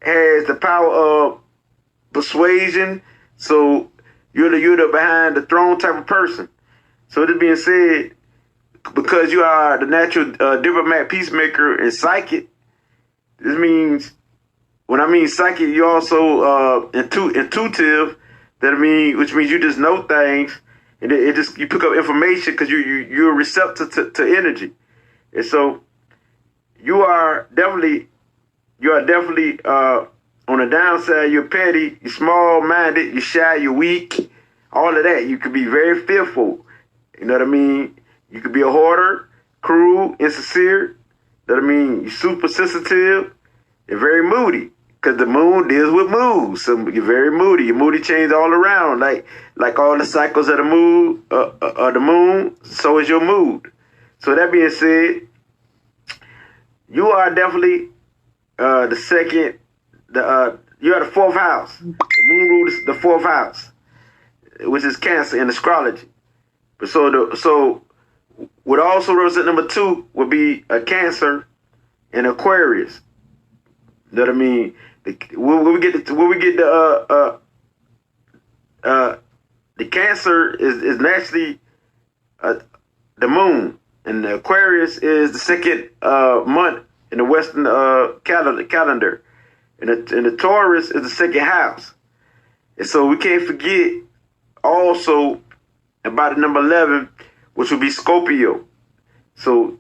has the power of persuasion, so you're the behind the throne type of person. So this being said, because you are the natural diplomat, peacemaker, and psychic, this means, when I mean psychic, you're also intuitive. Which means you just know things, and it just you pick up information because you're receptive to energy, and so you are definitely on the downside, you're petty, you're small-minded, you're shy, you're weak, all of that. You could be very fearful. You know what I mean? You could be a hoarder, cruel, insincere. You know what I mean? You're super sensitive and very moody because the moon deals with moods. So you're very moody. Your moody change all around, like all the cycles of the moon, so is your mood. So that being said, you are definitely the second. You're the 4th house. The moon rules the 4th house, which is Cancer in astrology. But so what also represent number 2 would be a Cancer and Aquarius. You know what I mean? When we get the Cancer is naturally the moon, and the Aquarius is the 2nd month in the Western calendar. And the Taurus is the 2nd house. And so we can't forget also about the number 11, which will be Scorpio. So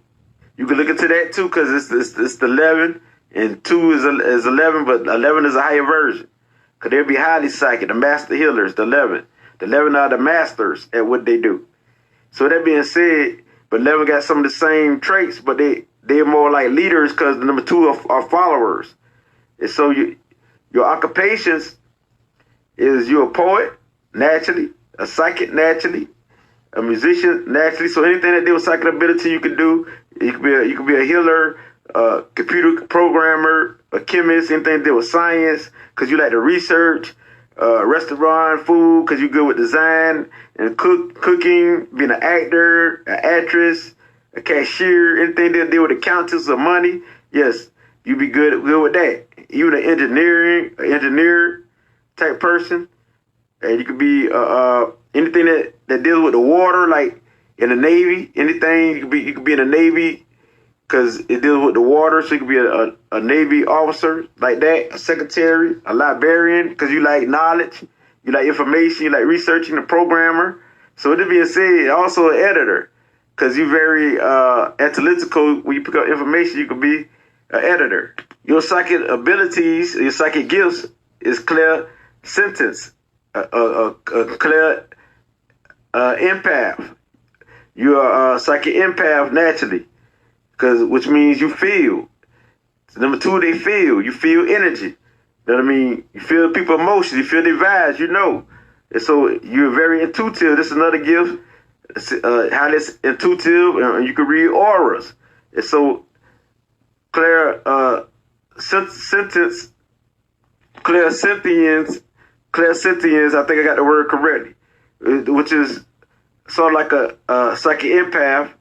you can look into that too, because it's the 11, and 2 is 11, but 11 is a higher version. Because they'll be highly psychic, the master healers, the 11. The 11 are the masters at what they do. So that being said, but 11 got some of the same traits, but they're more like leaders because the number 2 are followers. And so your occupations is you're a poet naturally, a psychic naturally, a musician naturally. So anything that deals with psychic ability you can do. You could be a healer, a computer programmer, a chemist, anything that deals with science because you like to research, restaurant, food because you're good with design and cooking, being an actor, an actress, a cashier, anything that deals with accountants or money. Yes, you be good with that. Even an engineer type person, And you could be anything that deals with the water, like in the Navy. Anything you could be in the Navy because it deals with the water. So you could be a Navy officer like that, a secretary, a librarian because you like knowledge, you like information, you like researching, a programmer. So with it being said, also an editor because you're very analytical. When you pick up information, you could be an editor. Your psychic abilities, your psychic gifts is clear sentence, a clear empath. You're a psychic empath naturally, which means you feel. So number two, they feel. You feel energy. You know what I mean? You feel people's emotions. You feel their vibes. You know. And so you're very intuitive. This is another gift. Highly intuitive, and you can read auras. And so clear sentence, clear sentience, I think I got the word correctly, which is sort of like a psychic empath.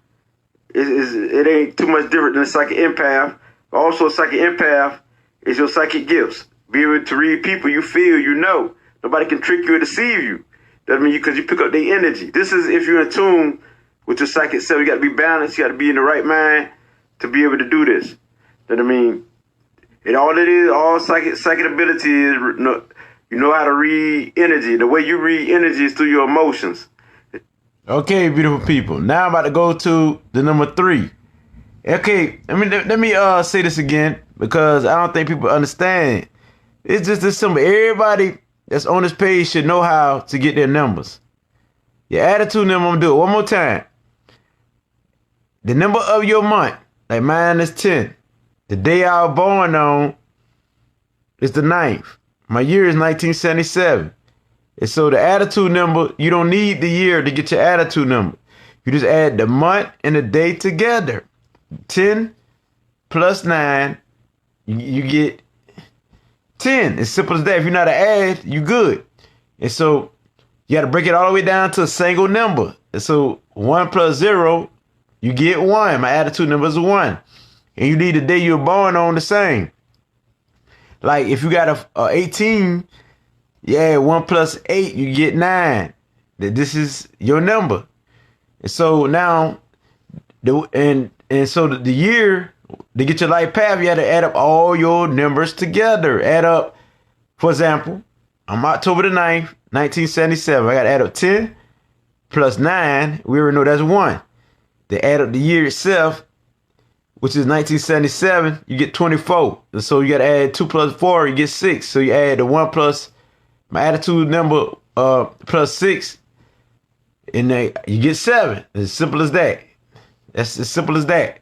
It ain't too much different than a psychic empath. Also, a psychic empath is your psychic gifts. Be able to read people, you feel, you know. Nobody can trick you or deceive you. That means because you pick up their energy. This is if you're in tune with your psychic self. You got to be balanced. You got to be in the right mind to be able to do this. That I mean, all psychic ability is, you know how to read energy. The way you read energy is through your emotions. Okay, beautiful people. Now I'm about to go to the number 3. Okay, let me say this again because I don't think people understand. It's just this simple. Everybody that's on this page should know how to get their numbers. Your attitude number, I'm gonna do it one more time. The number of your month, like mine is 10. The day I was born on is the 9th. My year is 1977. And so the attitude number, you don't need the year to get your attitude number. You just add the month and the day together. 10 plus 9, you get 10. It's simple as that. If you're not an add, you good. And so you got to break it all the way down to a single number. And so 1 plus 0, you get 1. My attitude number is 1. And you need the day you were born on the same. Like if you got a 18, yeah, 1 plus 8, you get 9. This is your number. And so now, so the year, to get your life path, you had to add up all your numbers together. Add up, for example, I'm October the 9th, 1977. I got to add up 10 plus 9. We already know that's 1. To add up the year itself, which is 1977, you get 24. And so you got to add 2 plus 4, you get 6. So you add the 1 plus my attitude number plus 6, and then you get 7. As simple as that. That's as simple as that.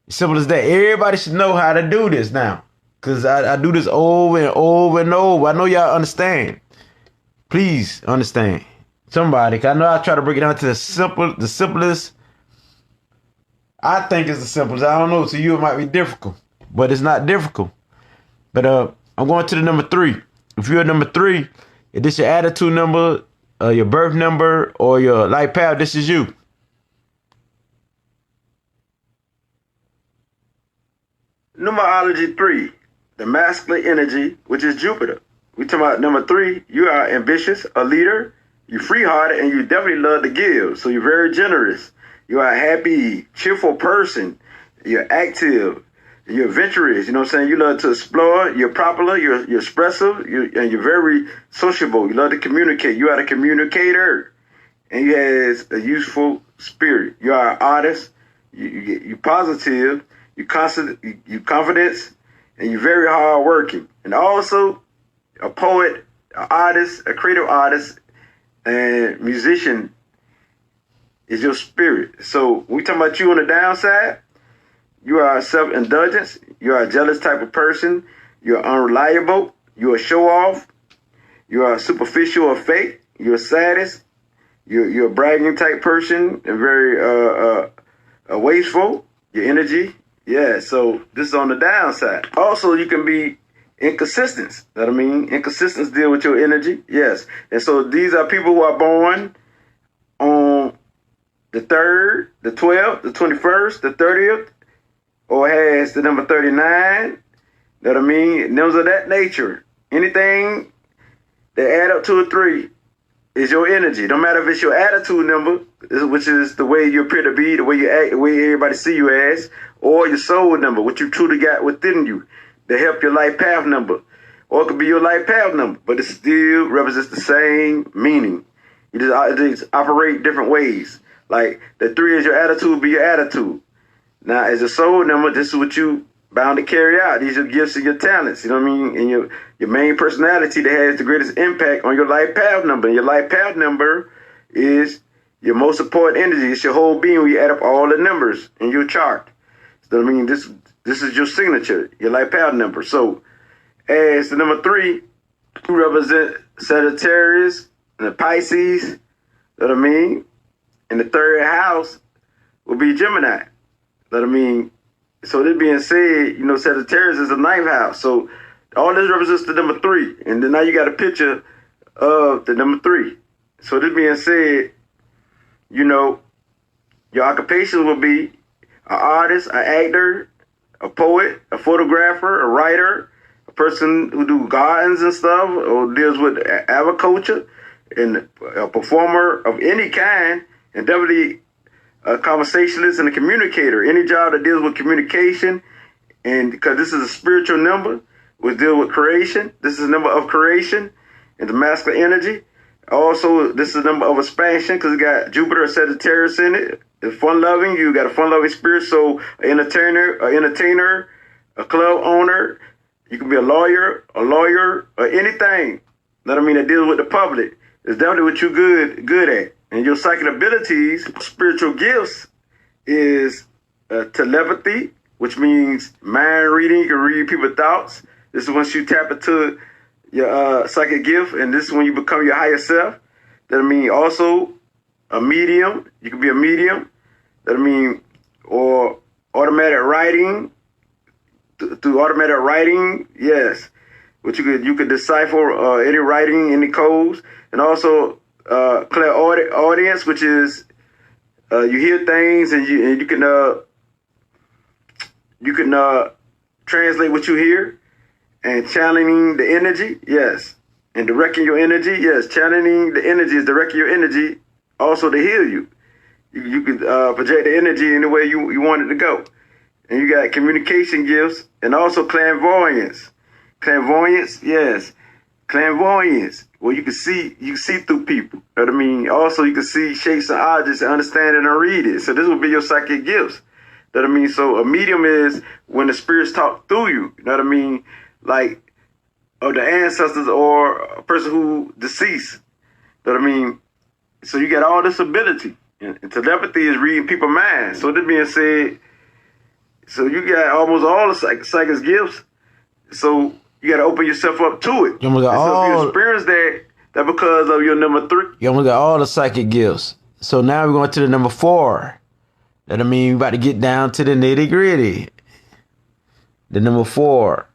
As simple as that. Everybody should know how to do this now. Because I do this over and over and over. I know y'all understand. Please understand. Somebody, 'cause I know I try to break it down to the simplest. I think it's the simplest. I don't know. To you, it might be difficult. But it's not difficult. But I'm going to the number 3. If you're number 3, if this your attitude number, your birth number, or your life path, this is you. Numerology 3, the masculine energy, which is Jupiter. We talking about number 3, you are ambitious, a leader, you're free-hearted, and you definitely love to give. So you're very generous. You are a happy, cheerful person. You're active. You're adventurous, you know what I'm saying? You love to explore. You're popular. You're expressive. And you're very sociable. You love to communicate. You are a communicator. And you have a useful spirit. You are an artist. You're positive. You're confident. And you're very hardworking. And also a poet, an artist, a creative artist, and musician is your spirit. So we talking about you on the downside. You are self-indulgent. You are a jealous type of person. You're unreliable. You're a show-off. You are superficial or fake. You're a sadist. You're a bragging type person and very wasteful. Your energy. Yeah, so this is on the downside. Also, you can be inconsistent. You know what I mean? Inconsistence deal with your energy. Yes. And so these are people who are born on the 3rd, the 12th, the 21st, the 30th, or has the number 39, you know what I mean? Numbers of that nature. Anything They add up to a 3 is your energy. No matter if it's your attitude number, which is the way you appear to be, the way you act, the way everybody see you as, or your soul number, what you truly got within you, to help your life path number. Or it could be your life path number, but it still represents the same meaning. You just operate different ways. Like the 3 is your attitude, be your attitude. Now, as a soul number, this is what you bound to carry out. These are your gifts and your talents, you know what I mean? And your main personality that has the greatest impact on your life path number. And your life path number is your most important energy. It's your whole being when you add up all the numbers in your chart. So, I mean, this is your signature, your life path number. So, as the number 3, you represent Sagittarius and the Pisces, you know what I mean? And the 3rd house will be Gemini, you know what I mean? So this being said, you know, Sagittarius is the 9th house. So all this represents the number 3. And then now you got a picture of the number 3. So this being said, you know, your occupation will be an artist, an actor, a poet, a photographer, a writer, a person who do gardens and stuff, or deals with agriculture, and a performer of any kind, and definitely a conversationalist and a communicator. Any job that deals with communication, and because this is a spiritual number, will deal with creation. This is a number of creation and the masculine energy. Also, this is a number of expansion because it got Jupiter and Sagittarius in it. It's fun-loving. You got a fun-loving spirit. So an entertainer, a club owner. You can be a lawyer, or anything. That I mean, that deals with the public. It's definitely what you're good at. And your psychic abilities, spiritual gifts, is telepathy, which means mind reading. You can read people's thoughts. This is once you tap into your psychic gift, and this is when you become your higher self. That I mean, also a medium. You can be a medium. That I mean, or automatic writing. Through automatic writing, yes. Which you could decipher any writing, any codes, and also clairaudience, which is you hear things and you can translate what you hear, and channeling the energy, yes, and directing your energy, yes. Channeling the energy is directing your energy, also to heal you. You can project the energy any way you want it to go, and you got communication gifts and also clairvoyance. Clairvoyance, yes. Clairvoyance, well, you can see through people. You know what I mean? Also, you can see shapes and objects and understand it and read it. So this will be your psychic gifts. You know what I mean? So a medium is when the spirits talk through you. You know what I mean? Like, of the ancestors or a person who deceased. You know what I mean? So you got all this ability. And telepathy is reading people's minds. So this being said, so you got almost all the psychic gifts. So you got to open yourself up to it. So if you experience that because of your number 3. You almost got all the psychic gifts. So now we're going to the number 4. That I mean, we're about to get down to the nitty gritty. The number 4.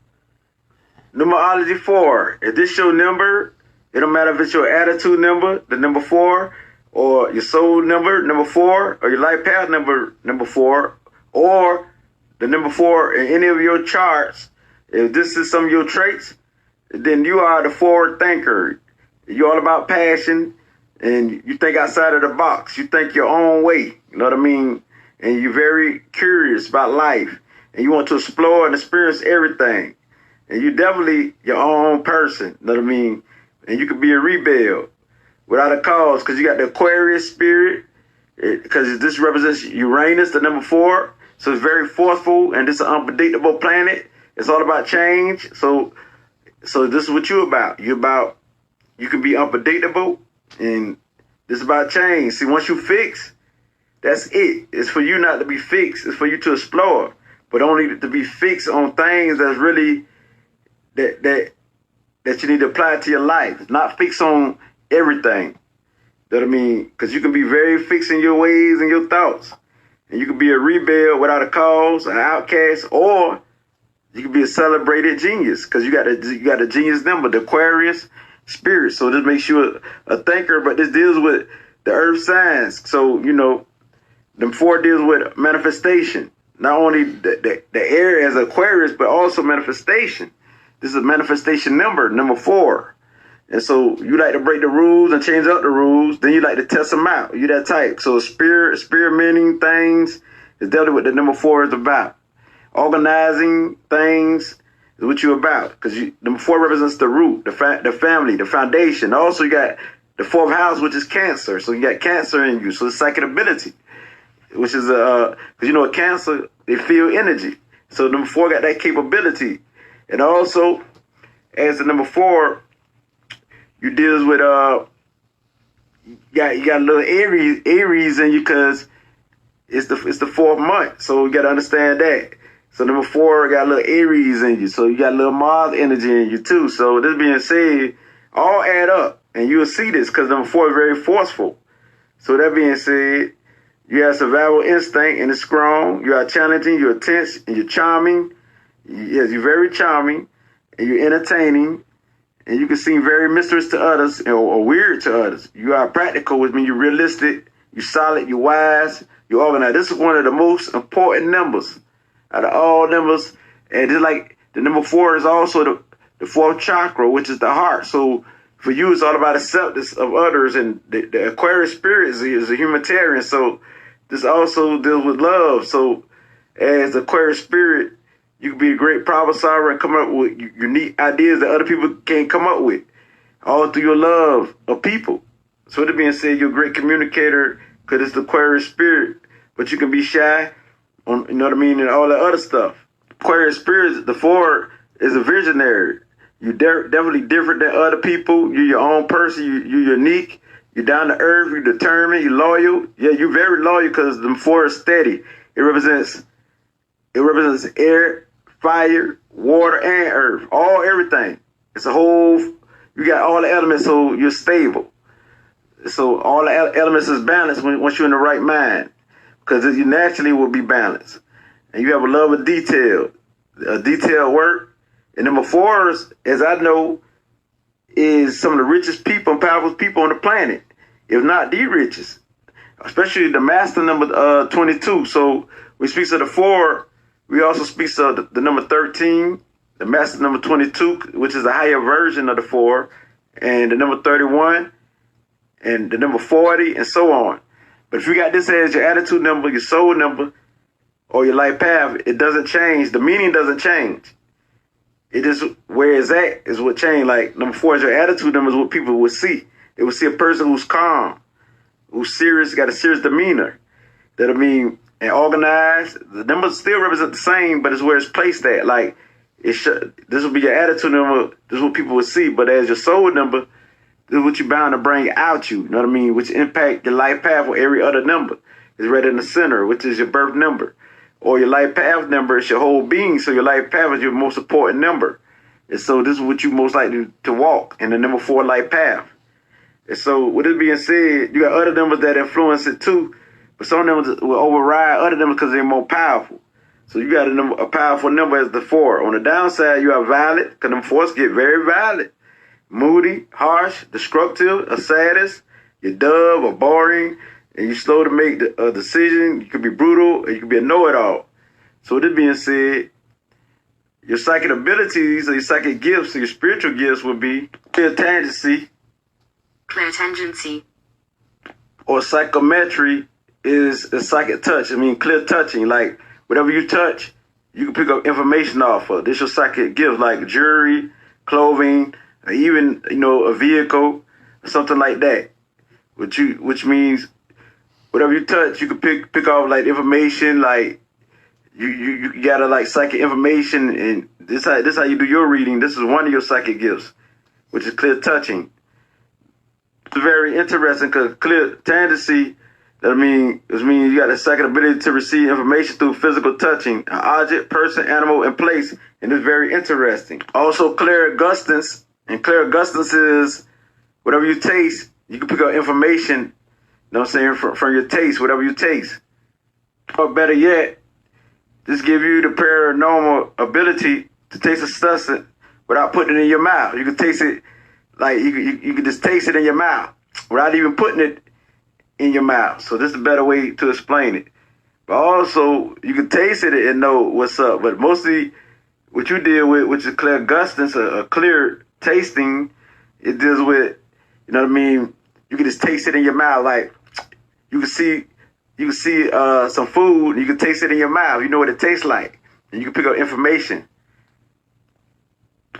Numerology 4. If this your number, it don't matter if it's your attitude number, the number 4, or your soul number, number 4, or your life path number, number 4, or the number 4 in any of your charts. If this is some of your traits, then you are the forward thinker. You're all about passion, and you think outside of the box. You think your own way, you know what I mean? And you're very curious about life, and you want to explore and experience everything. And you're definitely your own person, you know what I mean? And you could be a rebel without a cause, because you got the Aquarius spirit, because this represents Uranus, the number 4. So it's very forceful, and it's an unpredictable planet. It's all about change. So this is what you're about. You can be unpredictable, and this is about change. See, once you fix, that's it. It's for you not to be fixed. It's for you to explore, but only to be fixed on things that's really that you need to apply to your life. Not fixed on everything. You know what I mean? Because you can be very fixed in your ways and your thoughts, and you can be a rebel without a cause, an outcast, or you can be a celebrated genius because you got a genius number, the Aquarius spirit. So this makes you a thinker, but this deals with the earth signs. So, you know, them 4 deals with manifestation. Not only the air as Aquarius, but also manifestation. This is a manifestation number 4. And so you like to break the rules and change up the rules. Then you like to test them out. You that type. So experimenting things is definitely what the number 4 is about. Organizing things is what you're about. Because number 4 represents the root, the family, the foundation. Also, you got the 4th house, which is Cancer. So you got Cancer in you. So it's psychic ability, which is because you know, Cancer, they feel energy. So number 4 got that capability. And also, as the number 4, you deals with you got a little Aries in you because it's the 4th month. So you got to understand that. So number 4 got a little Aries in you. So you got a little Mars energy in you too. So this being said, all add up, and you'll see this because number 4 is very forceful. So that being said, you have survival instinct and it's strong. You are challenging, you're intense, and you're charming. Yes, you're very charming, and you're entertaining, and you can seem very mysterious to others or weird to others. You are practical, which means you're realistic, you're solid, you're wise, you're organized. This is one of the most important numbers out of all numbers. And just like the number 4 is also the 4th chakra, which is the heart. So for you, it's all about acceptance of others. And the Aquarius spirit is a humanitarian. So this also deals with love. So as the Aquarius spirit, you can be a great problem solver and come up with unique ideas that other people can't come up with, all through your love of people. So that being said, you're a great communicator because it's the Aquarius spirit, but you can be shy on, you know what I mean, and all that other stuff. Aquarius spirit, the 4 is a visionary. You're definitely different than other people. You're your own person. You're unique. You're down to earth. You're determined. You're loyal. Yeah, you're very loyal because the 4 is steady. It represents air, fire, water, and earth. Everything. It's a whole, you got all the elements, so you're stable. So all the elements is balanced once you're in the right mind, because you naturally will be balanced. And you have a love of detailed work. And number 4, as I know, is some of the richest people and powerful people on the planet, if not the richest, especially the master number 22. So we speak of the 4. We also speak of the number 13, the master number 22, which is a higher version of the 4, and the number 31, and the number 40, and so on. But if you got this as your attitude number, your soul number, or your life path, it doesn't change. The meaning doesn't change. It is where it's at is what changed. Like number 4 is your attitude number, is what people would see. They would see a person who's calm, who's serious, got a serious demeanor. That I mean, and organized. The numbers still represent the same, but it's where it's placed at. Like this will be your attitude number. This is what people would see. But as your soul number, this is what you're bound to bring out you. You know what I mean? Which impact your life path or every other number. It's right in the center, which is your birth number. Or your life path number is your whole being. So your life path is your most important number. And so this is what you most likely to walk in the number 4 life path. And so with it being said, you got other numbers that influence it too. But some numbers will override other numbers because they're more powerful. So you got a powerful number as the 4. On the downside, you are violent, because them 4s get very violent. Moody, harsh, destructive, a sadist, you're dull or boring, and you're slow to make a decision. You could be brutal, or you could be a know-it-all. So with this being said, your psychic abilities or your psychic gifts or your spiritual gifts would be clairtangency. Or psychometry is a psychic touch. I mean, clear touching. Like, whatever you touch, you can pick up information off of. This is your psychic gift, like jewelry, clothing, or even, a vehicle, or something like that. Which means whatever you touch, you can pick off like information, like you gotta like psychic information, and this how you do your reading. This is one of your psychic gifts, which is clear touching. It's very interesting because clear tangency, that means you got a psychic ability to receive information through physical touching, an object, person, animal, and place, and it's very interesting. Also, clairgustance, and clairgustance is whatever you taste, you can pick up information, you know what I'm saying, from your taste, whatever you taste. Or better yet, this give you the paranormal ability to taste a substance without putting it in your mouth. You can taste it, like you can just taste it in your mouth without even putting it in your mouth. So this is a better way to explain it. But also, you can taste it and know what's up. But mostly, what you deal with, which is clairgustance, a clear tasting, It deals with, you know what I mean? You can just taste it in your mouth. Like you can see some food, and you can taste it in your mouth. You know what it tastes like, and you can pick up information.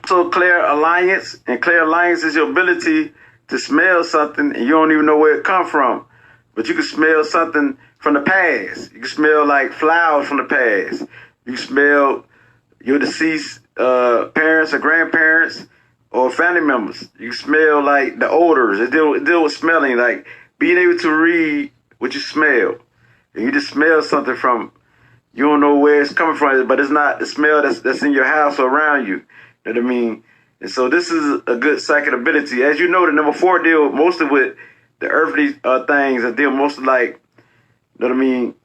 So clairvoyance, and clairvoyance is your ability to smell something and you don't even know where it come from, but you can smell something from the past. You can smell like flowers from the past. You can smell your deceased parents or grandparents or family members. You can smell like the odors. It deal with smelling, like being able to read what you smell. And you just smell something from, you don't know where it's coming from, but it's not the smell that's in your house or around you. You know what I mean? And so this is a good psychic ability. As you know, the number 4 deal mostly with the earthly things, and deal mostly like, you know what I mean?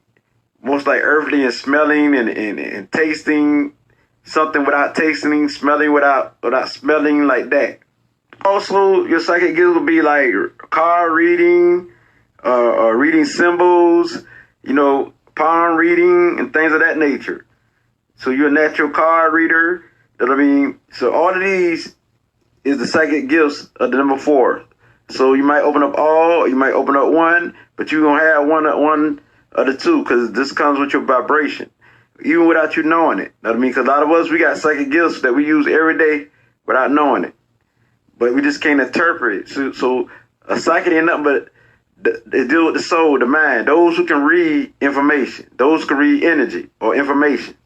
Most like earthly and smelling and tasting something without tasting, smelling without smelling, like that. Also, your psychic gifts will be like card reading, reading symbols, you know, palm reading and things of that nature. So you're a natural card reader. You know what I mean? So all of these is the psychic gifts of the number 4. So you might open up all, you might open up one, but you're going to have one of the two, because this comes with your vibration, even without you knowing it. You know what I mean? Because a lot of us, we got psychic gifts that we use every day without knowing it, but we just can't interpret it. So a psychic ain't nothing but they deal with the soul, the mind, those who can read information, those who can read energy or information.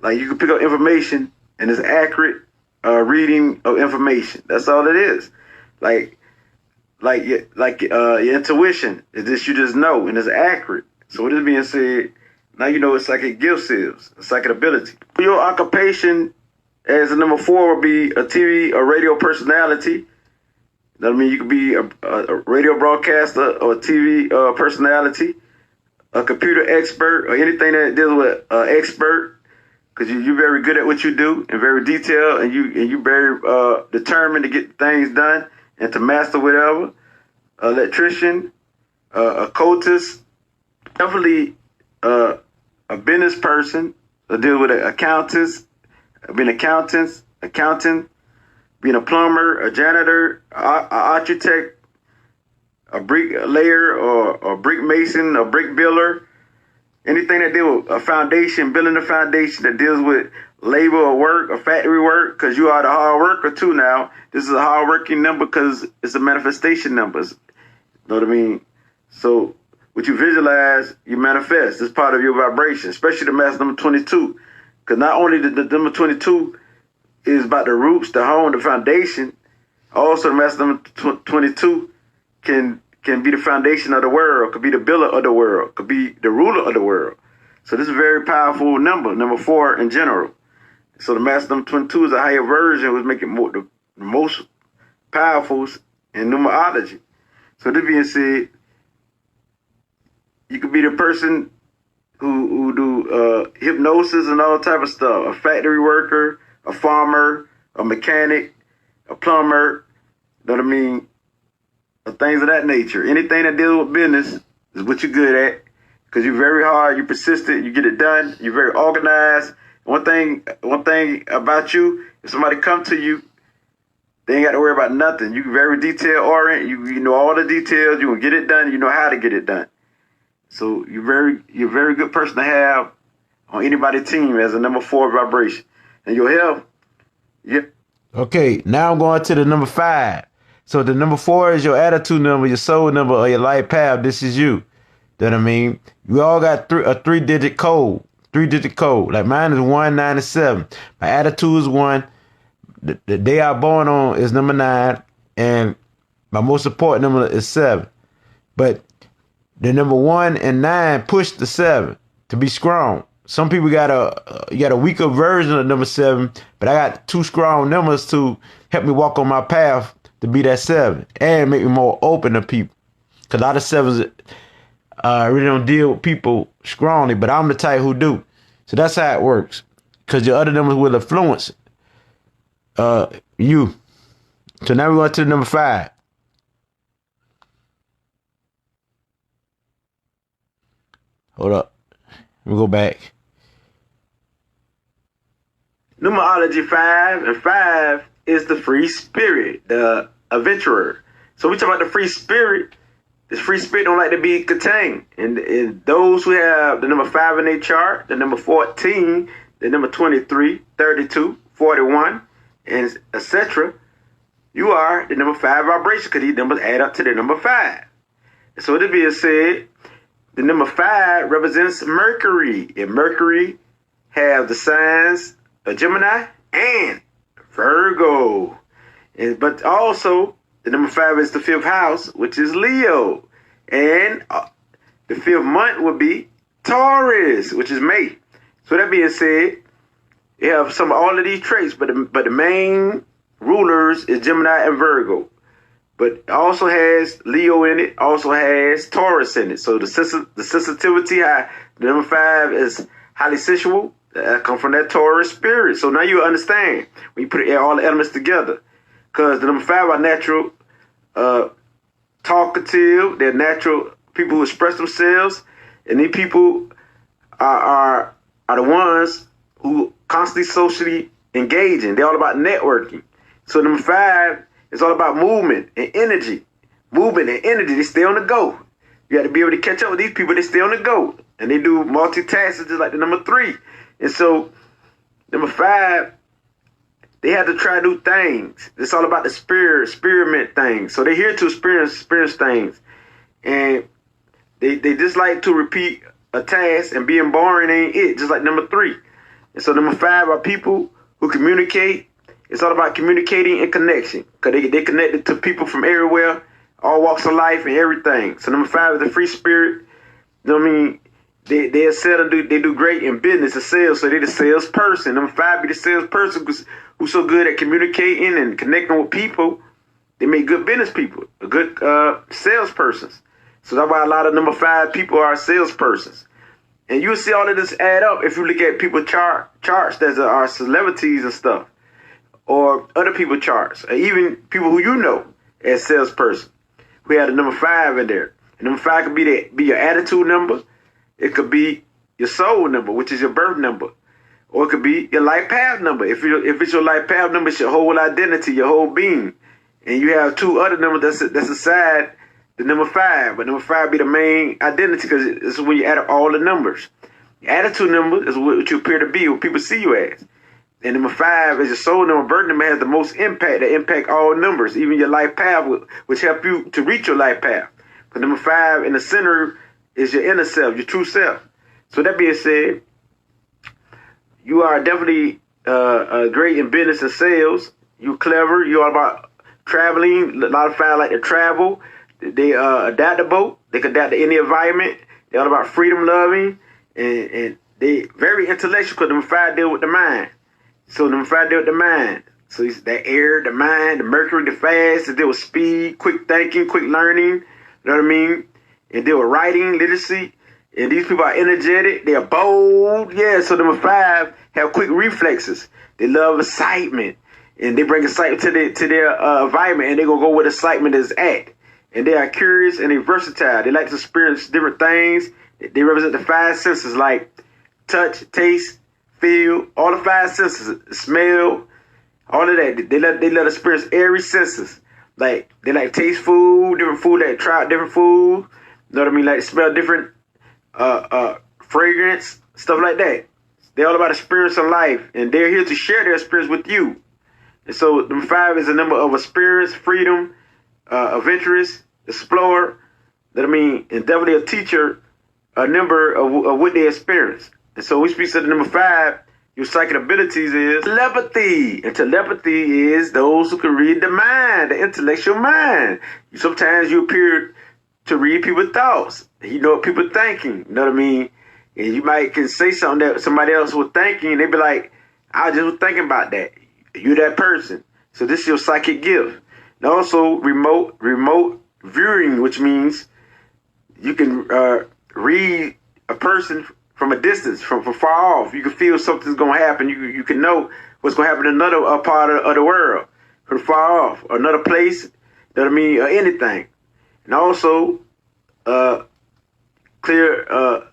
Like you can pick up information and it's accurate reading of information. That's all it is. Like your intuition is this, you just know, and it's accurate. So with this being said, now you know what psychic gifts is, a psychic ability. Your occupation as a number 4 would be a TV or radio personality. You know what I mean? You could be a radio broadcaster or a TV personality, a computer expert, or anything that deals with expert, because you're very good at what you do and very detailed, and you very determined to get things done and to master whatever. Electrician, a occultist, definitely a business person, deal with accountants, being accountant, being a plumber, a janitor, an architect, a bricklayer, or a brick mason, a brick builder, anything that deals with a foundation, building a foundation that deals with labor or work or factory work, because you are the hard worker too now. This is a hard working number because it's a manifestation number. You know what I mean? So what you visualize, you manifest. It's part of your vibration, especially the mass number 22. Because not only the number 22 is about the roots, the home, the foundation, also the mass number 22 can be the foundation of the world, could be the builder of the world, could be the ruler of the world. So this is a very powerful number 4 in general. So the mass number 22 is a higher version, which make it the most powerful in numerology. So this being said, you could be the person who do hypnosis and all type of stuff. A factory worker, a farmer, a mechanic, a plumber, you know what I mean? Things of that nature. Anything that deals with business is what you're good at, because you're very hard, you're persistent, you get it done, you're very organized. One thing about you, if somebody come to you, they ain't got to worry about nothing. You're very detail oriented. You know all the details. You can get it done. You know how to get it done. So you're a very good person to have on anybody's team as a number 4 vibration. And your health, yeah. Okay, now I'm going to the number 5. So the number 4 is your attitude number, your soul number, or your life path. This is you. You know what I mean? We all got a 3-digit code. 3-digit code. Like mine is 197. My attitude is 1. The day I born on is number 9, and my most important number is 7. But the number 1 and 9 push the 7 to be strong. Some people got a weaker version of number 7, but I got 2 strong numbers to help me walk on my path to be that 7 and make me more open to people. Cause a lot of 7s really don't deal with people strongly, but I'm the type who do. So that's how it works. Cause your other numbers will influence you. So now we're going to the number 5. Hold up. We'll go back. Numerology 5, and 5 is the free spirit, the adventurer. So we talk about the free spirit. This free spirit don't like to be contained. And those who have the number 5 in their chart, the number 14, the number 23, 32, 41, and etc., you are the number 5 vibration because these numbers add up to the number 5. So with it being said, the number 5 represents Mercury. And Mercury have the signs of Gemini and Virgo. But also, the number 5 is the 5th house, which is Leo. And the 5th month would be Taurus, which is May. So that being said, you have all of these traits, but the main rulers is Gemini and Virgo. But it also has Leo in it, also has Taurus in it. So the sensitivity, the number 5 is highly sensual. Come from that Taurus spirit. So now you understand when you put all the elements together. Because the number 5 are natural, talkative. They're natural people who express themselves. And these people are the ones who constantly socially engaging. They're all about networking. So number 5 is all about movement and energy. Movement and energy. They stay on the go. You got to be able to catch up with these people. They stay on the go. And they do multitasking just like the number 3. And so number 5, they have to try new things. It's all about the experiment things. So they're here to experience things. And they dislike to repeat a task, and being boring ain't it, just like number 3. And so number 5 are people who communicate. It's all about communicating and connection. Because they connected to people from everywhere, all walks of life and everything. So number 5 is the free spirit. You know what I mean? They excel and they do great in business and sales, so they're the salesperson. Number 5 be the salesperson who's so good at communicating and connecting with people. They make good business people, good salespersons. So that's why a lot of number 5 people are salespersons. And you'll see all of this add up if you look at people's charts that are celebrities and stuff, or other people's charts, or even people who you know as salesperson. We had a number 5 in there. And number 5 could be your attitude number. It could be your soul number, which is your birth number. Or it could be your life path number. If it's your life path number, it's your whole identity, your whole being. And you have 2 other numbers that's aside the number 5. But number 5 be the main identity because it's when you add up all the numbers. Your attitude number is what you appear to be, what people see you as. And number 5 is your soul number. Birth number has the most impact. That impact all numbers, even your life path, which help you to reach your life path. But number 5 in the center is your inner self, your true self. So that being said, you are definitely great in business and sales. You're clever. You're all about traveling. A lot of 5 like to travel. They are adaptable. They can adapt to any environment. They're all about freedom loving. And they very intellectual because number 5 deal with the mind. So number 5 deal with the mind. So it's that air, the mind, the Mercury, the fast. They deal with speed, quick thinking, quick learning. You know what I mean? And deal with writing, literacy. And these people are energetic. They are bold. Yeah, so number 5 have quick reflexes. They love excitement. And they bring excitement to their environment. And they're going to go where the excitement is at. And they are curious and they're versatile. They like to experience different things. They represent the 5 senses like touch, taste, feel. All the 5 senses. Smell. All of that. They let experience every senses. Like, they like taste food, different food. They try different food. You know what I mean? Like smell different fragrance, stuff like that. They're all about experience in life, and they're here to share their experience with you. And so number 5 is a number of experience, freedom, adventurous, explorer. That I mean, and definitely a teacher, a number of what they experience. And so we speak to the number 5. Your psychic abilities is telepathy. And telepathy is those who can read the mind, the intellectual mind. Sometimes you appear to read people's thoughts. You know what people are thinking. You know what I mean? And you might can say something that somebody else was thinking, and they be like, I just was thinking about that. You're that person. So this is your psychic gift. And also remote viewing, which means you can read a person from a distance, from far off. You can feel something's going to happen. You can know what's going to happen in another part of the world, from far off, or another place, you know what I mean, or anything. And also clear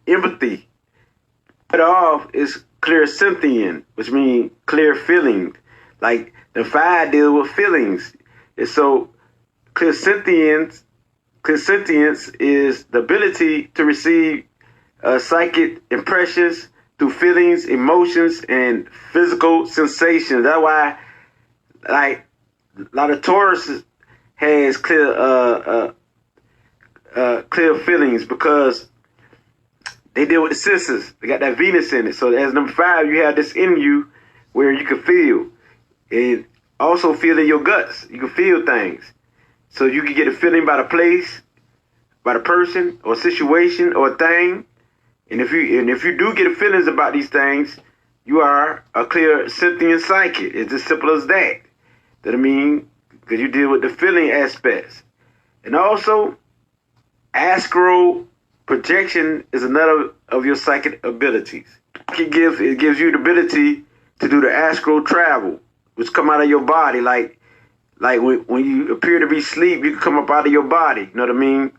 empathy. Cut off is clear Cynthian, which means clear feeling. Like the 5 deal with feelings. And so clairsentience is the ability to receive psychic impressions through feelings, emotions, and physical sensations. That's why, like, a lot of Taurus has clear feelings, because they deal with the senses. They got that Venus in it. So as number 5, you have this in you where you can feel, and also feel in your guts. You can feel things. So you can get a feeling about a place, about a person, or a situation, or a thing. And if you do get feelings about these things, you are a clairsentient psychic. It's as simple as that. That I mean, because you deal with the feeling aspects. And also, astral projection is another of your psychic abilities. It gives you the ability to do the astral travel, which come out of your body. Like when you appear to be asleep, you can come up out of your body. You know what I mean?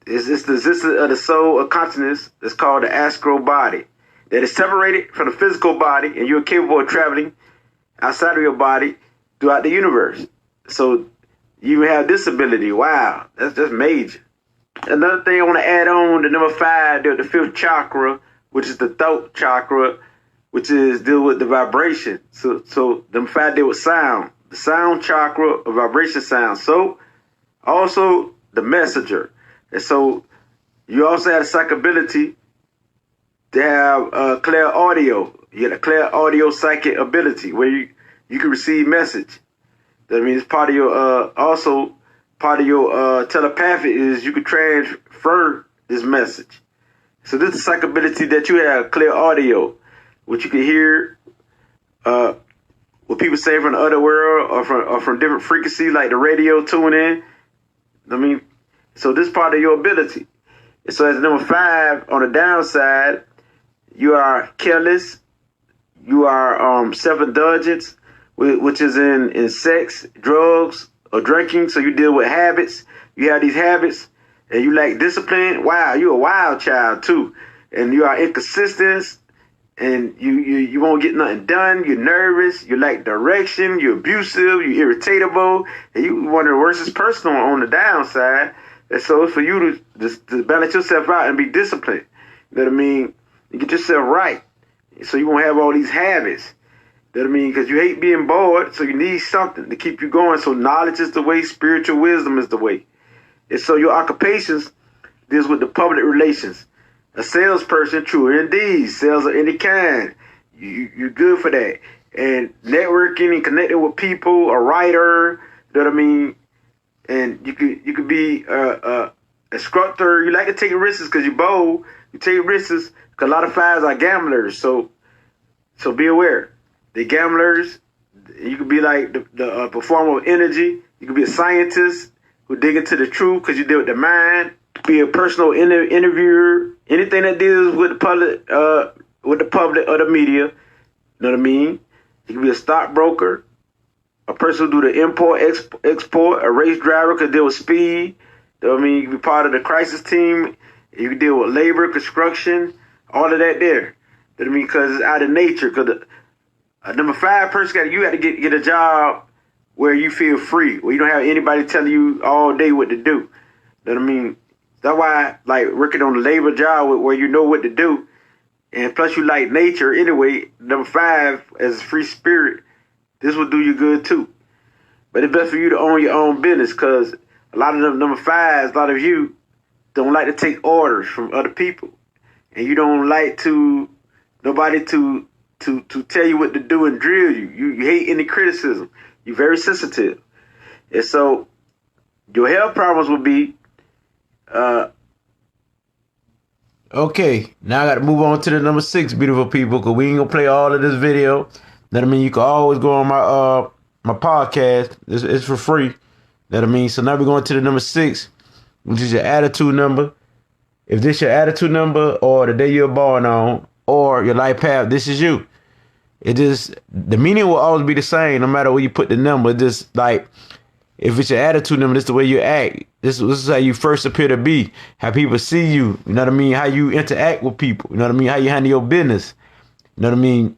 It's the existence of the soul of consciousness that's called the astral body, that is separated from the physical body, and you're capable of traveling outside of your body throughout the universe. So you have this ability. Wow, that's just major. Another thing I want to add on to number 5, the 5th chakra, which is the throat chakra, which is deal with the vibration. So number 5 deal with sound. The sound chakra of vibration sound. So also the messenger. And so you also have the psychic ability to have clear audio. You get a clear audio psychic ability where you can receive message. That means part of your also part of your telepathy is you can transfer this message. So this is the psychic ability that you have, clear audio, which you can hear what people say from the other world, or from different frequencies like the radio, tune in. I mean, so this part of your ability. And so as number 5, on the downside, you are careless. You are self-indulgence, which is in sex, drugs, or drinking. So you deal with habits. You have these habits, and you lack discipline. Wow, you're a wild child too. And you are inconsistent, and you won't get nothing done. You're nervous. You lack direction. You're abusive. You're irritatable. And you're one of the worstest person on the downside. And so it's for you to balance yourself out and be disciplined. You know what I mean? You get yourself right, so you won't have all these habits. You know what I mean? Because you hate being bored, so you need something to keep you going. So knowledge is the way, spiritual wisdom is the way. And so your occupations deals with the public relations. A salesperson, true indeed, sales of any kind. You're good for that. And networking and connecting with people, a writer, you know what I mean? And you could be a instructor. You like to take risks because you're bold. You take risks because a lot of 5s are gamblers. So be aware. The gamblers. You could be like the performer of energy. You could be a scientist who dig into the truth because you deal with the mind. Be a personal interviewer. Anything that deals with the public or the media. You know what I mean? You can be a stockbroker. A person who do the import, export, a race driver could deal with speed. You know what I mean? You can be part of the crisis team. You can deal with labor, construction, all of that there. You know what I mean? Because it's out of nature. Because a number 5 person, you have to get a job where you feel free, where you don't have anybody telling you all day what to do. You know what I mean? That's why, like, working on a labor job where you know what to do, and plus you like nature anyway, number 5 as a free spirit, this will do you good too. But it's best for you to own your own business, because a lot of them number 5s, a lot of you don't like to take orders from other people. And you don't like nobody to tell you what to do and drill you. You hate any criticism. You're very sensitive. And so your health problems will be okay, now I got to move on to the number 6, beautiful people, because we ain't gonna play all of this video. That I mean, you can always go on my podcast. It's for free. That I mean, so now we're going to the number 6, which is your attitude number. If this your attitude number, or the day you're born on, or your life path, this is you. It just, the meaning will always be the same, no matter where you put the number. Just like, if it's your attitude number, this is the way you act. This is how you first appear to be. How people see you. You know what I mean? How you interact with people. You know what I mean? How you handle your business. You know what I mean?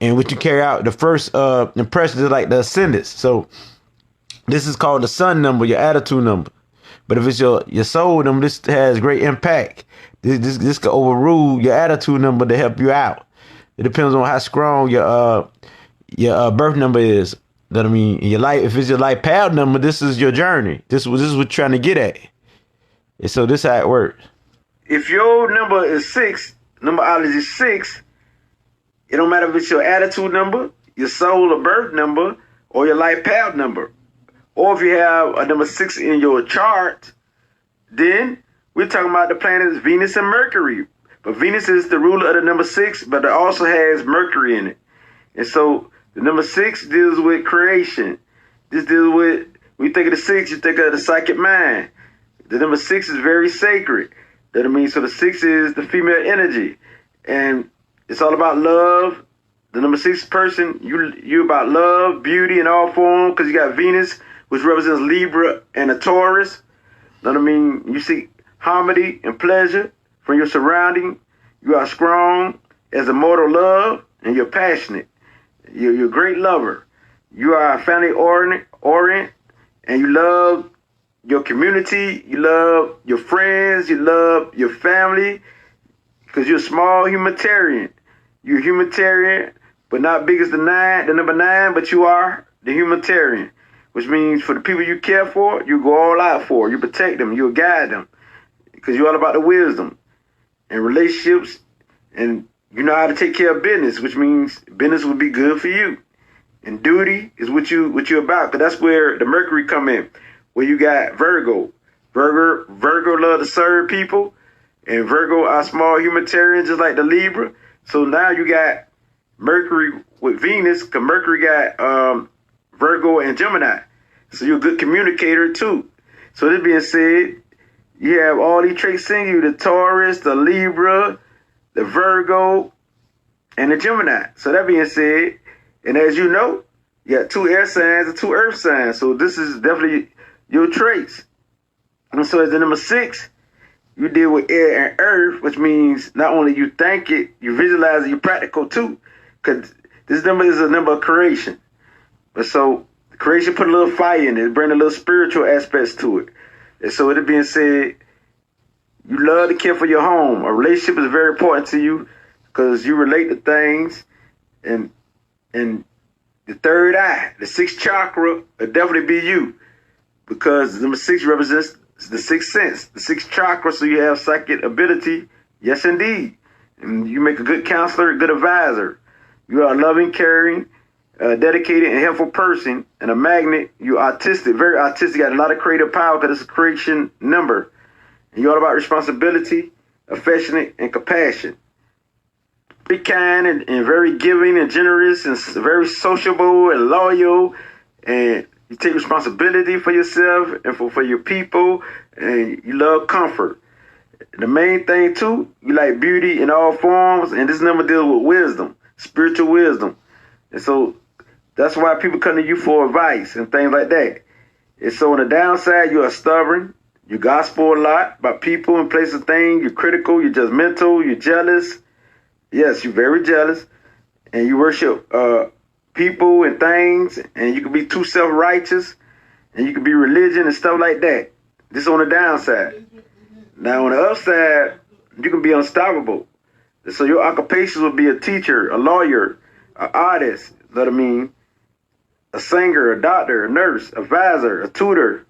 and what you carry out, the first impression is like the ascendants. So this is called the sun number, your attitude number. But if it's your soul number, this has great impact. This could overrule your attitude number to help you out. It depends on how strong your birth number is. That I mean, your life. If it's your life path number, this is your journey. This is what you're trying to get at. And so this is how it works. If your number is 6, numerology is 6, it don't matter if it's your attitude number, your soul or birth number, or your life path number. Or if you have a number 6 in your chart, then we're talking about the planets Venus and Mercury. But Venus is the ruler of the number 6, but it also has Mercury in it. And so the number 6 deals with creation. This deals with, when you think of the 6, you think of the psychic mind. The number 6 is very sacred. That I mean, so the 6 is the female energy. And it's all about love. The number 6 person, you about love, beauty in all forms, because you got Venus, which represents Libra and a Taurus. That I mean, you seek harmony and pleasure from your surrounding. You are strong as a mortal love, and you're passionate. You're a great lover. You are family orient, and you love your community. You love your friends. You love your family, because you're a small humanitarian. You're a humanitarian, but not big as the number 9, but you are the humanitarian, which means for the people you care for, you go all out for. You protect them. You guide them, because you're all about the wisdom and relationships, and you know how to take care of business, which means business would be good for you. And duty is what you're about, because that's where the Mercury come in, where you got Virgo. Virgo love to serve people, and Virgo are small humanitarians just like the Libra. So now you got Mercury with Venus, because Mercury got Virgo and Gemini. So you're a good communicator too. So this being said, you have all these traits in you: the Taurus, the Libra, the Virgo, and the Gemini. So that being said, and as you know, you got 2 air signs and 2 earth signs. So this is definitely your traits. And so as the number 6, you deal with air and earth, which means not only you think it, you visualize it, you're practical too. Because this number is a number of creation. But so creation put a little fire in it, bring a little spiritual aspects to it. And so with it being said, you love to care for your home. A relationship is very important to you, because you relate to things. And the third eye, the 6th chakra, will definitely be you, because number 6 represents the 6th sense, the 6th chakra. So you have psychic ability. Yes, indeed. And you make a good counselor, a good advisor. You are a loving, caring, dedicated, and helpful person, and a magnet. You're artistic, very artistic. Got a lot of creative power, because it's a creation number. And you're all about responsibility, affectionate, and compassion. Be kind and very giving and generous and very sociable and loyal. And you take responsibility for yourself and for your people. And you love comfort. The main thing, too, you like beauty in all forms. And this number deals with wisdom, spiritual wisdom. And so that's why people come to you for advice and things like that. And so on the downside, you are stubborn. You gospel a lot about people and places, things. You're critical. You're judgmental. You're jealous. Yes, you're very jealous. And you worship people and things. And you can be too self-righteous. And you can be religion and stuff like that. This is on the downside. Now, on the upside, you can be unstoppable. So your occupations will be a teacher, a lawyer, an artist, that I mean, a singer, a doctor, a nurse, a advisor, a tutor,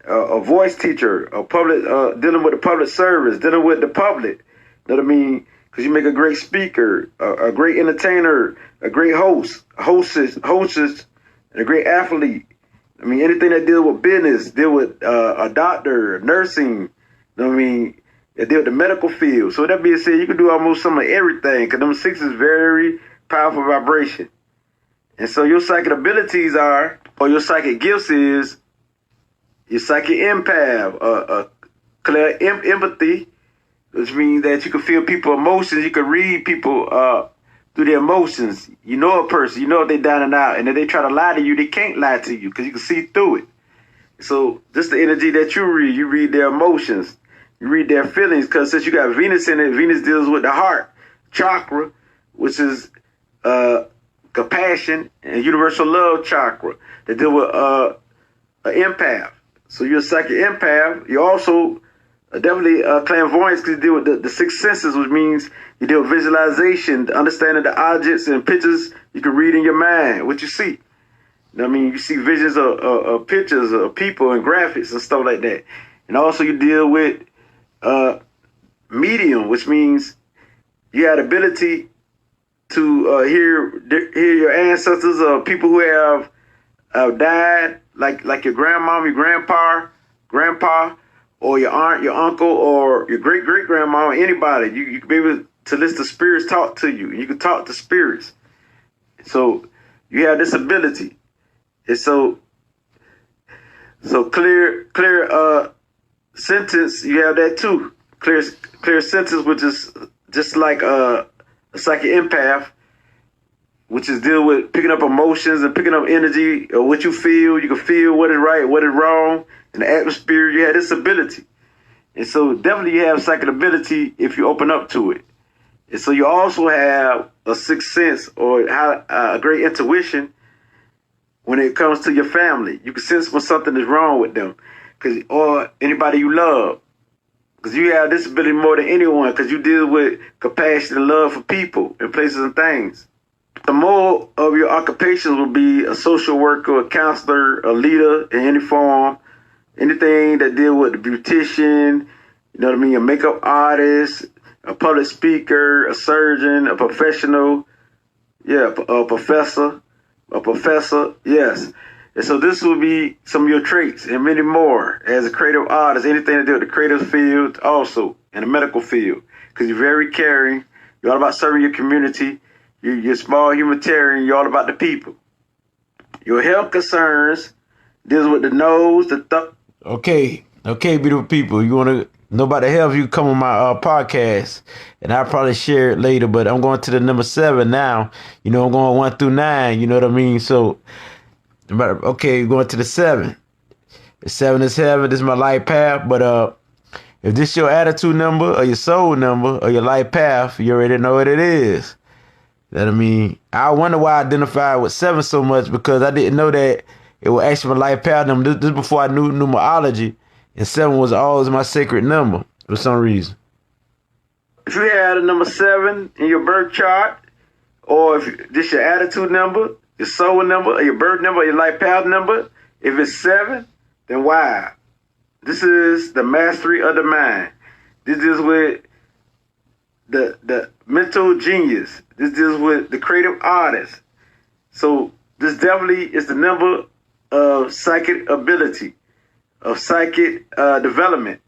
a voice teacher, a public, dealing with the public service, dealing with the public. That I mean, because you make a great speaker, a great entertainer, a great hostess, and a great athlete. I mean, anything that deals with business, deal with a doctor, nursing. I mean, it deal with the medical field. So that being said, you can do almost some of everything, because number 6 is very powerful vibration. And so your psychic abilities are, or your psychic gifts is, your psychic empath, clear empathy, which means that you can feel people's emotions. You can read people through their emotions. You know a person, you know if they're down and out. And if they try to lie to you, they can't lie to you, because you can see through it. So this the energy that you read their emotions. You read their feelings, because since you got Venus in it, Venus deals with the heart chakra, which is compassion and universal love chakra that deal with an empath. So you're a psychic empath. You also definitely clairvoyance because you deal with the six senses, which means you deal with visualization, understanding the objects and pictures you can read in your mind, what you see. I mean, you see visions of pictures of people and graphics and stuff like that. And also you deal with medium, which means you have the ability to hear your ancestors or people who have died, like your grandmom, your grandpa, or your aunt, your uncle, or your great-great-grandma, or anybody. You can be able to listen to spirits talk to you. You can talk to spirits. So you have this ability. And so clear sentence, you have that too. Clear sentence, which is just like a psychic empath, which is deal with picking up emotions and picking up energy or what you feel. You can feel what is right, what is wrong in the atmosphere. You have this ability. And so definitely you have psychic ability if you open up to it. And so you also have a sixth sense or a great intuition when it comes to your family. You can sense when something is wrong with them or anybody you love. Because you have this ability more than anyone because you deal with compassion and love for people and places and things. The more of your occupations will be a social worker, a counselor, a leader in any form, anything that deal with the beautician, you know what I mean, a makeup artist, a public speaker, a surgeon, a professional, a professor, yes. And so this will be some of your traits and many more as a creative artist, anything to do with the creative field also, in the medical field, because you're very caring. You're all about serving your community. You're small humanitarian. You're all about the people. Your health concerns deals with the nose, the thumb. Okay, beautiful people. You want to know about the health, you can come on my podcast, and I'll probably share it later, but I'm going to the number 7 now. You know, I'm going 1 through 9, you know what I mean? So, okay, going to the 7. The 7 is heaven. This is my life path, but if this your attitude number or your soul number or your life path, you already know what it is. That I mean, I wonder why I identified with 7 so much, because I didn't know that it was actually my life path number. This before I knew numerology, and 7 was always my sacred number for some reason. If you had a number 7 in your birth chart, or if this your attitude number, your soul number, or your birth number, or your life path number, if it's 7, then why? This is the mastery of the mind. This is with the mental genius. This deals with the creative artist. So this definitely is the number of psychic ability, of psychic development,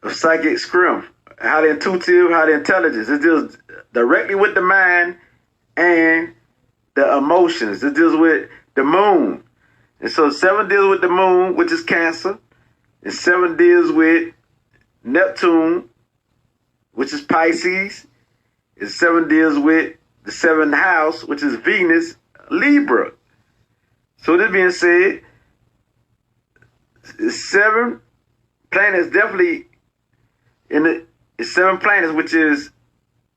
of psychic strength, how the intuitive, how the intelligence. It deals directly with the mind and the emotions. It deals with the moon. And so 7 deals with the moon, which is Cancer. And 7 deals with Neptune, which is Pisces. And 7 deals with the 7th house, which is Venus, Libra. So this being said, 7 planets definitely in the 7 planets, which is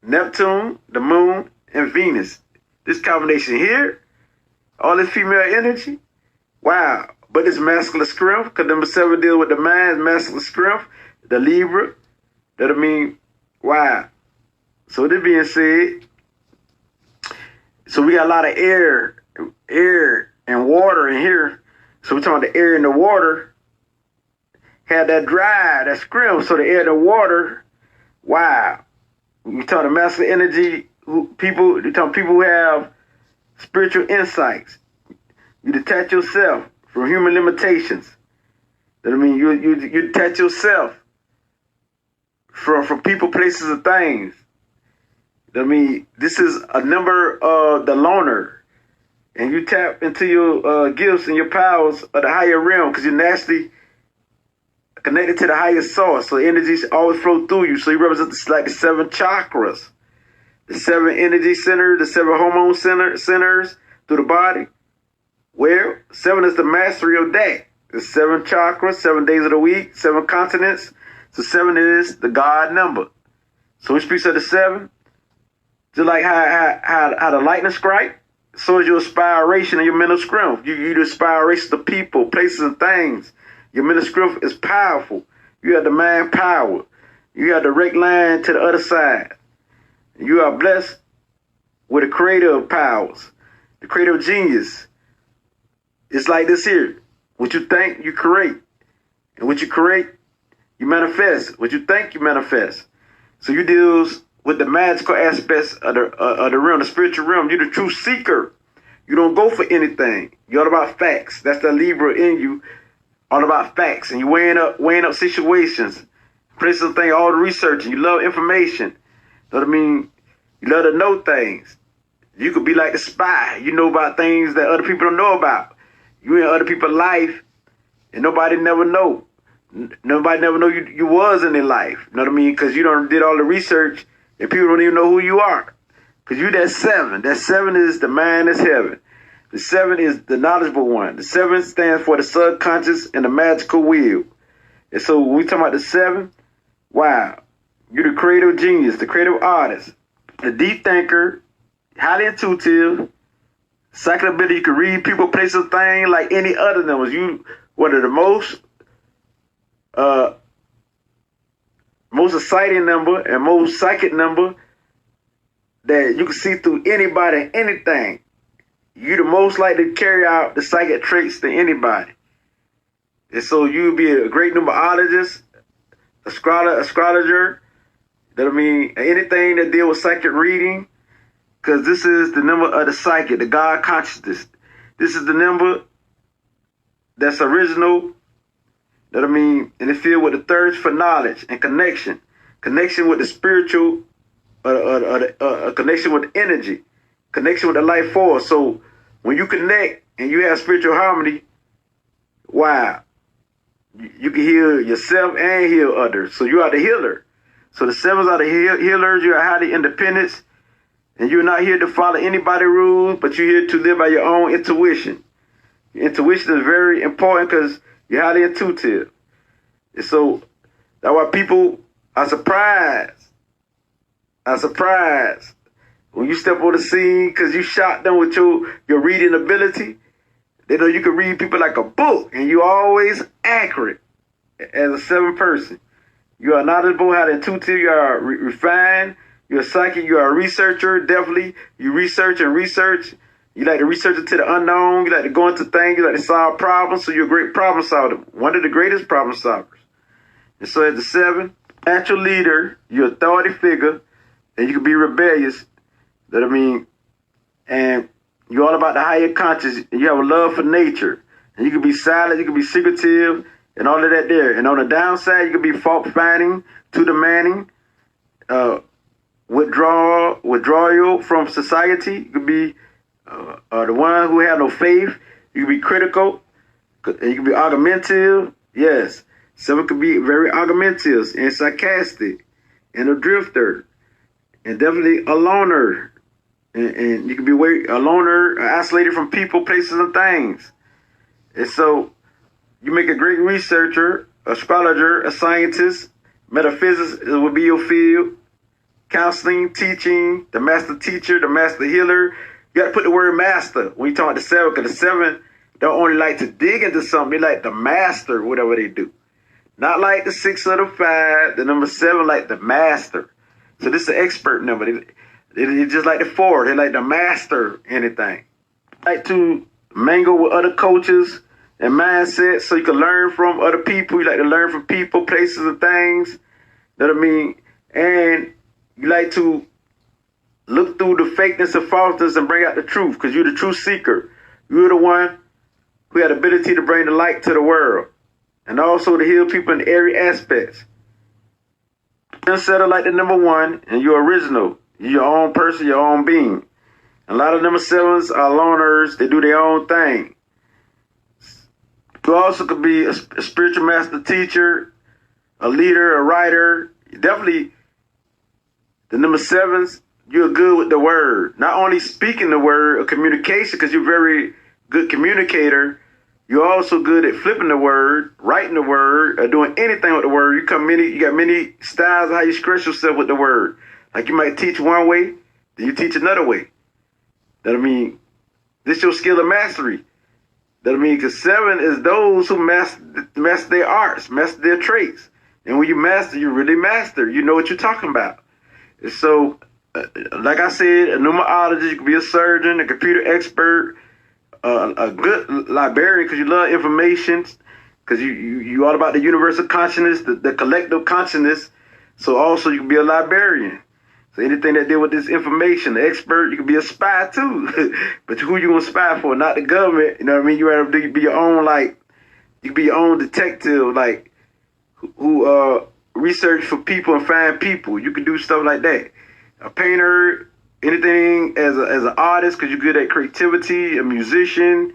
Neptune, the moon, and Venus. This combination here, all this female energy, wow. But it's masculine strength, because number 7 deals with the mind, masculine strength, the Libra. That I mean, wow. So this being said, so we got a lot of air and water in here. So we're talking about the air and the water had that drive, that scrim. So the air and the water, wow. We talking masculine energy, people who have spiritual insights. You detach yourself from human limitations. That I mean, you detach yourself from people, places, and things. I mean, this is a number of the loner, and you tap into your gifts and your powers of the higher realm because you're naturally connected to the highest source. So energies always flow through you. So you represent like the 7 chakras, the 7 energy centers, the 7 hormone centers through the body. Well, 7 is the mastery of that. The 7 chakras, 7 days of the week, 7 continents. So 7 is the God number. So we speak of the 7. Just like how the lightning strike, so is your inspiration and your mental strength. You the inspiration of people, places, and things. Your mental strength is powerful. You have the mind power. You have the direct line to the other side. You are blessed with the creative powers, the creative genius. It's like this here. What you think, you create. And what you create, you manifest. What you think, you manifest. So you deal with the magical aspects of the realm, the spiritual realm. You're the true seeker. You don't go for anything. You're all about facts. That's the Libra in you. All about facts. And you're weighing up situations. Places and things, all the research. And you love information. Know what I mean? You love to know things. You could be like the spy. You know about things that other people don't know about. You in other people's life, and nobody never know. Nobody never know you was in their life. You know what I mean? Because you did all the research, and people don't even know who you are. Because you that 7. That 7 is the mind is heaven. The 7 is the knowledgeable one. The 7 stands for the subconscious and the magical will. And so when we talk about the 7, wow, you're the creative genius, the creative artist, the deep thinker, highly intuitive, psychic ability. You can read people, places, things like any other numbers. You one of the most exciting number and most psychic number that you can see through anybody and anything. You're the most likely to carry out the psychic traits than anybody. And so you'll be a great numerologist, astrologer, that I mean, anything that deal with psychic reading, because this is the number of the psychic, the God consciousness. This is the number that's original, that I mean, and it filled with the thirst for knowledge and connection with the spiritual, connection with the energy, connection with the life force. So when you connect and you have spiritual harmony, wow, you can heal yourself and heal others. So you are the healer. So the 7s are the healers. You are highly independent, and you're not here to follow anybody's rules, but you're here to live by your own intuition. Your intuition is very important because you're highly intuitive. And so that's why people are surprised. When you step on the scene because you shot them with your reading ability. They know you can read people like a book, and you're always accurate as a 7 person. You are knowledgeable, highly intuitive, you are refined, you're a psychic, you are a researcher, definitely. You research and research. You like to research into the unknown. You like to go into things. You like to solve problems. So you're a great problem solver, one of the greatest problem solvers. And so at the 7, natural leader, you're an authority figure, and you can be rebellious. That I mean, and you're all about the higher conscious. And you have a love for nature. And you can be silent, you can be secretive, and all of that there. And on the downside, you can be fault-finding, too demanding, withdrawal from society. You can be the one who have no faith. You can be critical. And you can be argumentative. Yes. 7 can be very argumentative and sarcastic and a drifter and definitely a loner. And you can be a loner, isolated from people, places, and things. And so you make a great researcher, astrologer, a scientist. Metaphysics would be your field. Counseling, teaching, the master teacher, the master healer. You got to put the word master when you talk about the 7, because the 7 don't only like to dig into something, they like to master whatever they do. Not like the 6 or the 5, the number 7 like the master. So this is an expert number. They just like the 4, they like to master anything. Like to mingle with other coaches and mindsets so you can learn from other people. You like to learn from people, places, and things. You know what I mean? And you like to look through the fakeness and falseness and bring out the truth, because you're the truth seeker. You're the one who had the ability to bring the light to the world and also to heal people in every aspect. Instead of like the number 1, and you're original. You're your own person, your own being. A lot of number 7s are loners. They do their own thing. You also could be a spiritual master teacher, a leader, a writer. Definitely the number 7s, you're good with the word. Not only speaking the word or communication, because you're a very good communicator, you're also good at flipping the word, writing the word, or doing anything with the word. You got many styles of how you express yourself with the word. Like you might teach one way, Then you teach another way. That I mean, this your skill of mastery. That I mean, because 7 is those who master their arts, master their traits. And when you master, you really master. You know what you're talking about. And so, like I said, a numerologist, you can be a surgeon, a computer expert, a good librarian because you love information, because you all about the universal consciousness, the collective consciousness. So also you can be a librarian. So anything that deal with this information, the expert, you can be a spy too. But who you gonna spy for? Not the government. You know what I mean? You have to be your own, like, you can be your own detective, like, who research for people and find people. You can do stuff like that. A painter, anything as an artist, because you're good at creativity, a musician,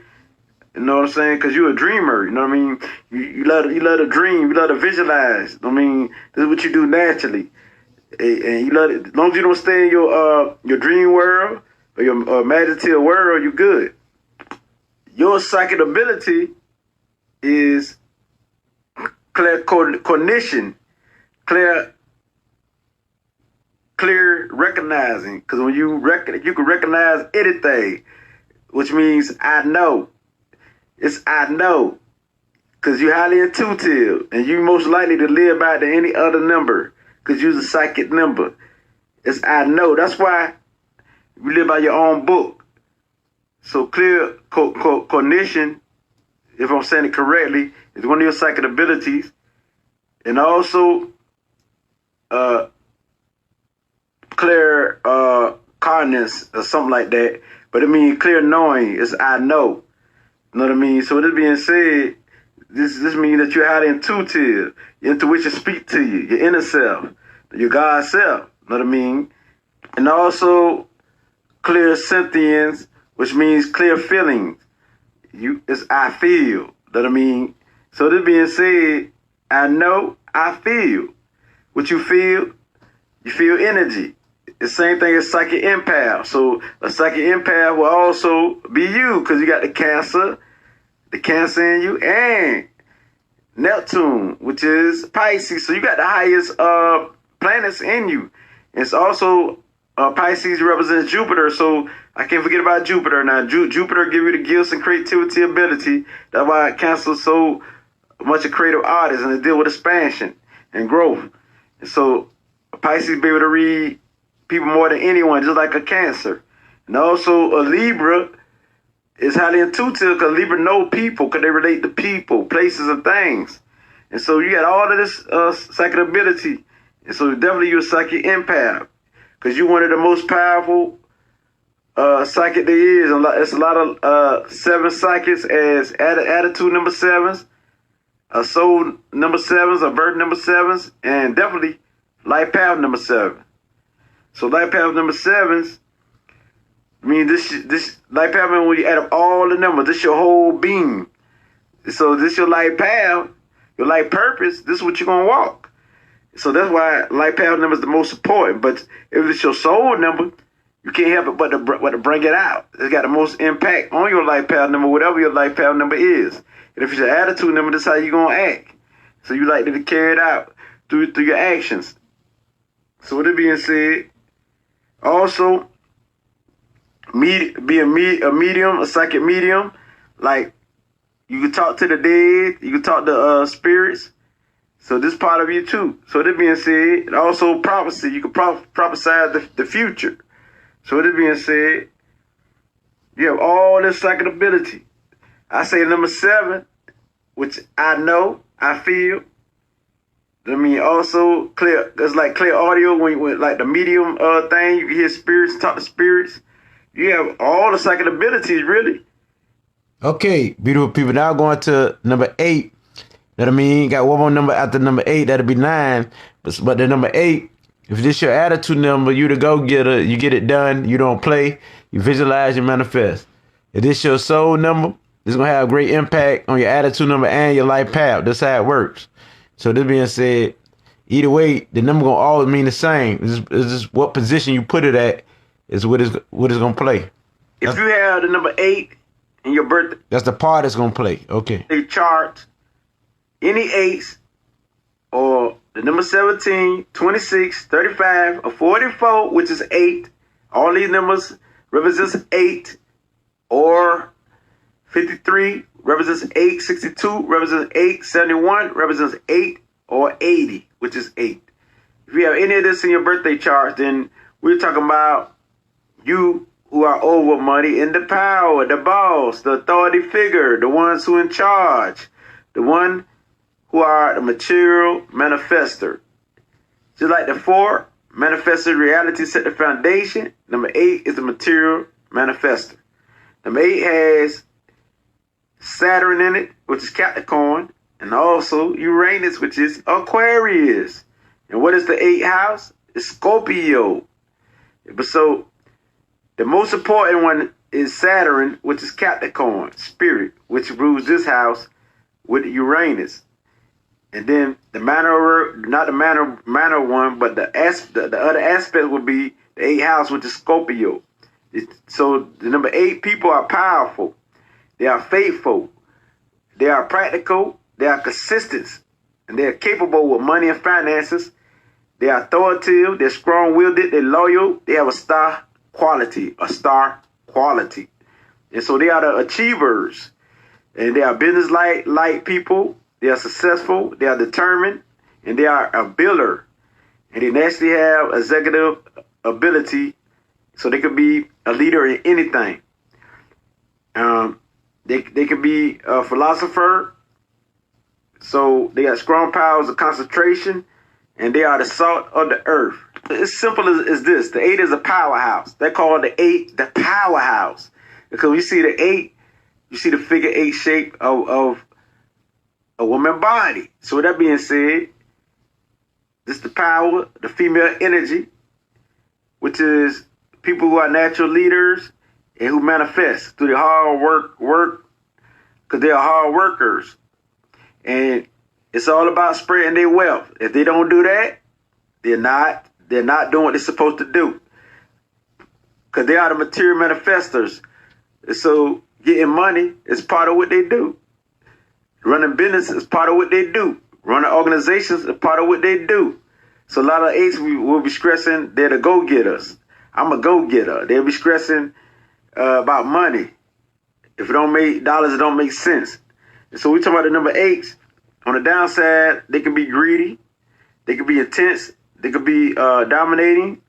you know what I'm saying? Because you're a dreamer, you know what I mean? You love to dream, you love to visualize. I mean, this is what you do naturally. And you love it. As long as you don't stay in your dream world or your imaginative world, you're good. Your psychic ability is clear cognition, clear recognizing. Because when you can recognize anything, which means I know. It's I know. Because you're highly intuitive and you're most likely to live by than any other number. Because you're a psychic number. It's I know. That's why you live by your own book. So clear cognition, if I'm saying it correctly, is one of your psychic abilities. And also clear consciousness or something like that. But it means clear knowing. It's I know. You know what I mean? So with this being said, this means that you're highly intuitive. Your intuition speak to you, your inner self, your God self. You know what I mean? And also clear sentience, which means clear feelings. It's I feel. You know what I mean? So this being said, I know, I feel. What you feel energy. The same thing as psychic empath. So a psychic empath will also be you because you got the Cancer in you, and Neptune, which is Pisces. So you got the highest planets in you. It's also Pisces represents Jupiter. So I can't forget about Jupiter. Now Jupiter give you the gifts and creativity ability. That's why Cancer is so much a creative artist and they deal with expansion and growth. And so Pisces be able to read people more than anyone, just like a Cancer. And also a Libra is highly intuitive because Libra know people because they relate to people, places, and things. And so you got all of this psychic ability. And so definitely you're a psychic empath because you're one of the most powerful psychic there is. It's a lot of 7 psychics as attitude number 7s, soul number 7s, or birth number 7s, and definitely life path number 7. So life path number 7s mean this life path means when you add up all the numbers, this your whole being. So this your life path, your life purpose, this is what you're gonna walk. So that's why life path number is the most important. But if it's your soul number, you can't help it but to bring it out. It's got the most impact on your life path number, whatever your life path number is. And if it's your attitude number, that's how you're gonna act. So you like to carry it out through your actions. So with it being said, also be a medium, a psychic medium. Like you can talk to the dead, you can talk to spirits. So this part of you too. So that being said, and also prophecy, you can prophesy the future. So that being said, you have all this psychic ability. I say number 7, which I know, I feel. I mean, also clear. It's like clear audio when like the medium thing. You can hear spirits, talk to spirits. You have all the psychic abilities, really. Okay, beautiful people. Now going to number 8. That I mean, got one more number after number 8. That'll be 9. But the number 8, if this your attitude number, you the go-getter. You get it done. You don't play. You visualize. You manifest. If this your soul number, it's gonna have great impact on your attitude number and your life path. That's how it works. So this being said, either way, the number gonna always mean the same. It's just what position you put it at is what it's gonna play. If you have the number 8 in your birthday, that's the part it's gonna play. Okay. They chart any 8s or the number 17, 26, 35, or 44, which is 8, All these numbers represents 8 or 53 represents 8, 62 represents 8, 71 represents 8 or 80, which is 8. If you have any of this in your birthday chart, then we're talking about you who are over money and the power, the boss, the authority figure, the ones who are in charge, the one who are the material manifester. Just like the 4, manifested reality set the foundation. Number 8 is the material manifester. Number 8 has Saturn in it, which is Capricorn, and also Uranus, which is Aquarius. And what is the 8th house? It's Scorpio. But so the most important one is Saturn, which is Capricorn, spirit, which rules this house with Uranus. And then the not the manner one, but the other aspect would be the 8th house, which is Scorpio. So the number 8 people are powerful. They are faithful. They are practical. They are consistent. And they are capable with money and finances. They are authoritative. They're strong-willed. They're loyal. They have a star quality. And so they are the achievers. And they are business-like people. They are successful. They are determined. And they are a builder. And they naturally have executive ability. So they could be a leader in anything. They could be a philosopher. So they have strong powers of concentration. And they are the salt of the earth. It's simple as this. The 8 is a powerhouse. They call the 8 the powerhouse. Because when you see the 8, you see the figure 8 shape of a woman's body. So with that being said, this is the power, the female energy, which is people who are natural leaders and who manifest through the hard work, because they are hard workers. And it's all about spreading their wealth. If they don't do that, they're not doing what they're supposed to do. Because they are the material manifestors. And so getting money is part of what they do. Running business is part of what they do. Running organizations is part of what they do. So a lot of 8s will be stressing they're the go-getters. I'm a go-getter. They'll be stressing about money. If it don't make dollars, it don't make sense. And so we talk about the number 8s. On the downside, they can be greedy. They can be intense. They could be dominating.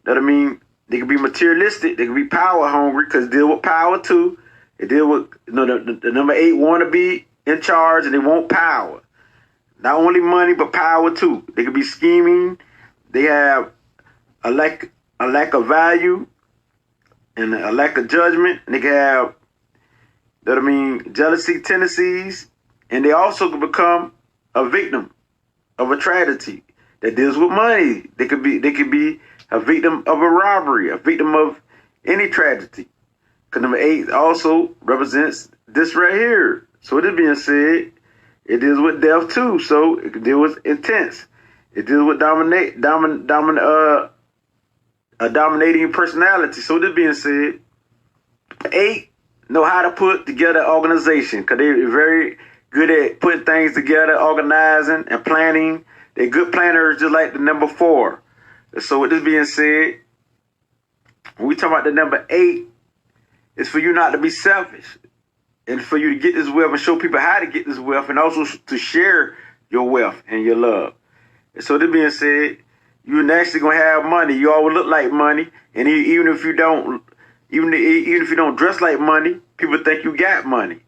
That I mean, they could be materialistic. They could be power hungry because they deal with power too. They deal with the number 8 want to be in charge and they want power. Not only money but power too. They could be scheming. They have a lack of value and a lack of judgment. And they can have jealousy tendencies. And they also can become a victim of a tragedy that deals with money. They could be a victim of a robbery, a victim of any tragedy. Because number 8 also represents this right here. So with it being said, it deals with death too. So it can deal with intense. It deals with a dominating personality. So with it being said, 8 know how to put together an organization because they're very good at putting things together, organizing and planning. They're good planners, just like the number 4. So with this being said, when we talk about the number 8, it's for you not to be selfish and for you to get this wealth and show people how to get this wealth and also to share your wealth and your love. And so this being said, you're naturally gonna have money. You always look like money, and even if you don't dress like money, people think you got money.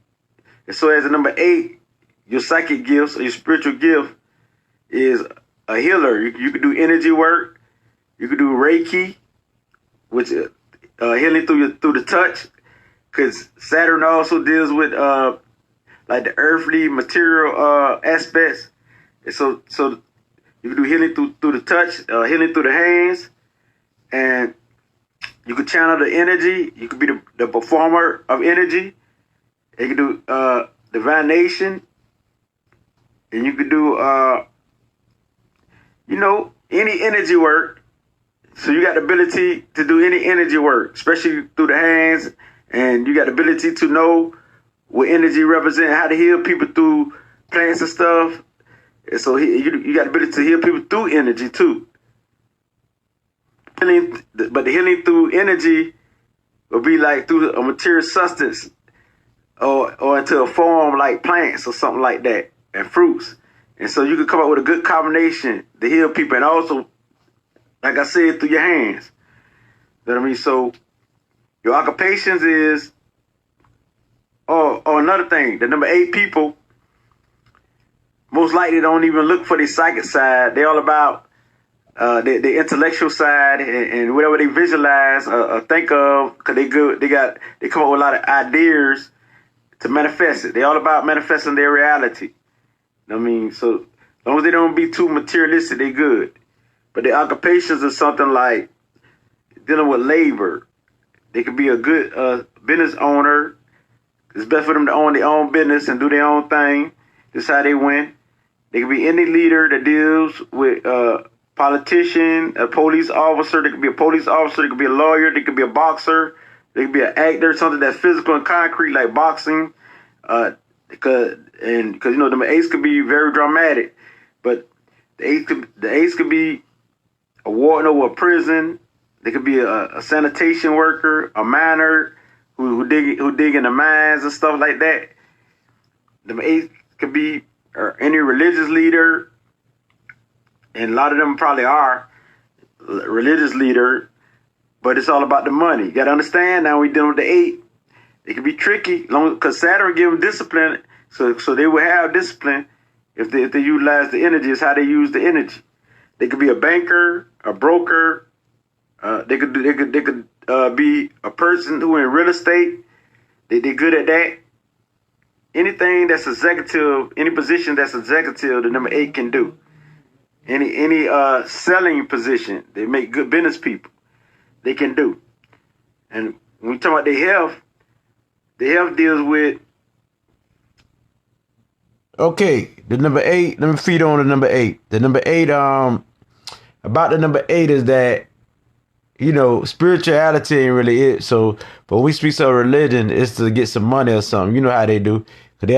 And so as a number 8, your psychic gifts or your spiritual gift is a healer. You can do energy work. You can do Reiki, which is healing through the touch. Because Saturn also deals with like the earthly material aspects. And so you can do healing through the touch, healing through the hands. And you can channel the energy. You can be the performer of energy. You can do divination, and you can do any energy work. So you got the ability to do any energy work, especially through the hands, and you got the ability to know what energy represents, how to heal people through plants and stuff. And so you got the ability to heal people through energy too. healing, but the healing through energy will be like through a material substance or into a form like plants or something like that and fruits. And so you can come up with a good combination to heal people, and also, like I said, through your hands. You know what I mean? So your occupations is, or another thing, the number 8 people most likely don't even look for the psychic side. They're all about the intellectual side and whatever they visualize or think of, because they good. They come up with a lot of ideas to manifest it. They're all about manifesting their reality. You know what I mean? So as long as they don't be too materialistic, they good. But their occupations is something like dealing with labor. They could be a good business owner. It's best for them to own their own business and do their own thing. This is how they win. They could be any leader that deals with politician, a police officer. They could be a police officer. They could be a lawyer. They could be a boxer. They could be an actor, something that's physical and concrete like boxing. Because you know the 8s could be very dramatic, but the 8s could be a warden over a prison. They could be a sanitation worker, a miner who dig in the mines and stuff like that. The 8s could be any religious leader, and a lot of them probably are religious leader, but it's all about the money. You got to understand now we dealing with the 8. It can be tricky, because Saturn give them discipline, so they will have discipline if they utilize the energy. It's how they use the energy. They could be a banker, a broker. They could be a person who in real estate. They're good at that. Anything that's executive, any position that's executive, the number 8 can do. Any selling position, they make good business people. They can do. And when we talk about their health, the health deals with. Okay, the number 8. Let me feed on the number 8. The number 8. About the number 8 is that, you know, spirituality ain't really it. So, but when we speak of religion, it's to get some money or something. You know how they do. Cause they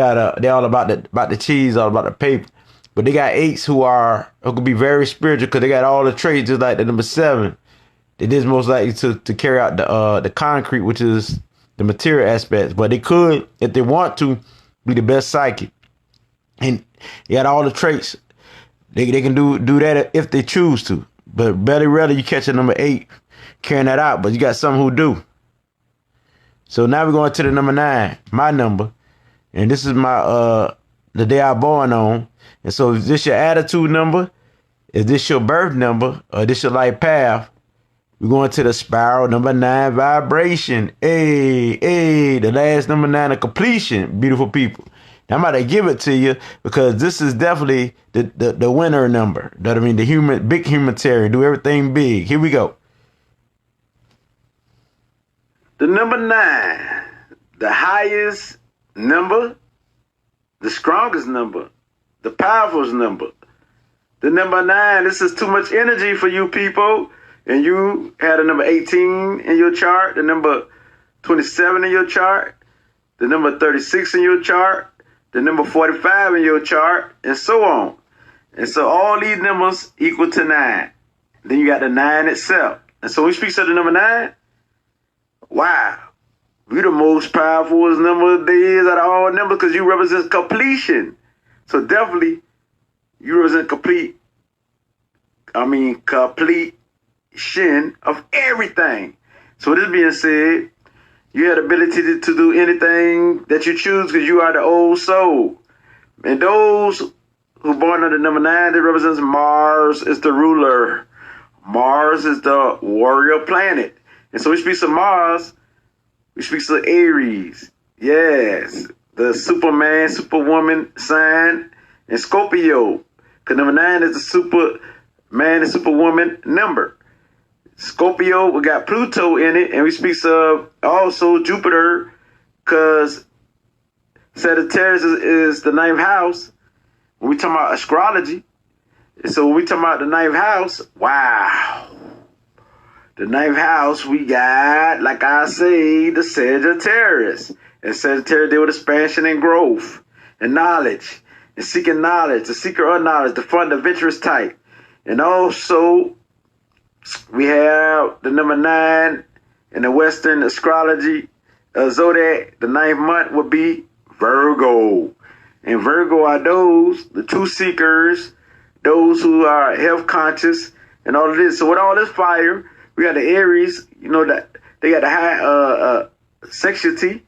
all about the cheese, all about the paper. But they got 8s who could be very spiritual because they got all the traits, just like the number 7. They is most likely to carry out the concrete, which is the material aspects. But they could, if they want to, be the best psychic. And they got all the traits. They can do that if they choose to. But very rarely you catch a number 8 carrying that out. But you got some who do. So now we're going to the number 9, my number. And this is my the day I born on. And so is this your attitude number? Is this your birth number? Or this your life path? We're going to the spiral number 9 vibration. Hey, the last number 9 of completion, beautiful people. Now I'm about to give it to you because this is definitely the winner number. That I mean, the big humanitarian, do everything big. Here we go. The number 9, the highest number, the strongest number, the powerful number. The number 9, this is too much energy for you people. And you had a number 18 in your chart, the number 27 in your chart, the number 36 in your chart, the number 45 in your chart, and so on. And so all these numbers equal to 9. Then you got the 9 itself. And so when we speak of the number 9, wow, we the most powerful number there is out of all numbers because you represent completion. So definitely you represent completion of everything. So with this being said, you have the ability to do anything that you choose because you are the old soul. And those who born under number 9, that represents Mars is the ruler. Mars is the warrior planet. And so we speak of Mars, we speak of Aries. Yes, the Superman, Superwoman sign, and Scorpio. Because number 9 is the Superman and Superwoman number. Scorpio, we got Pluto in it, and we speak of also Jupiter, because Sagittarius is the 9th house. When we talk about astrology, so when we talk about the 9th house, wow. The 9th house, we got, like I say, the Sagittarius. And Sagittarius deal with expansion and growth and knowledge and seeking knowledge, the seeker of knowledge, the fun, adventurous type. And also We have the number 9 in the Western astrology zodiac. The 9th month would be Virgo. And Virgo are those, the truth seekers, those who are health conscious and all of this. So with all this fire, we got the Aries, that they got the high sexuality.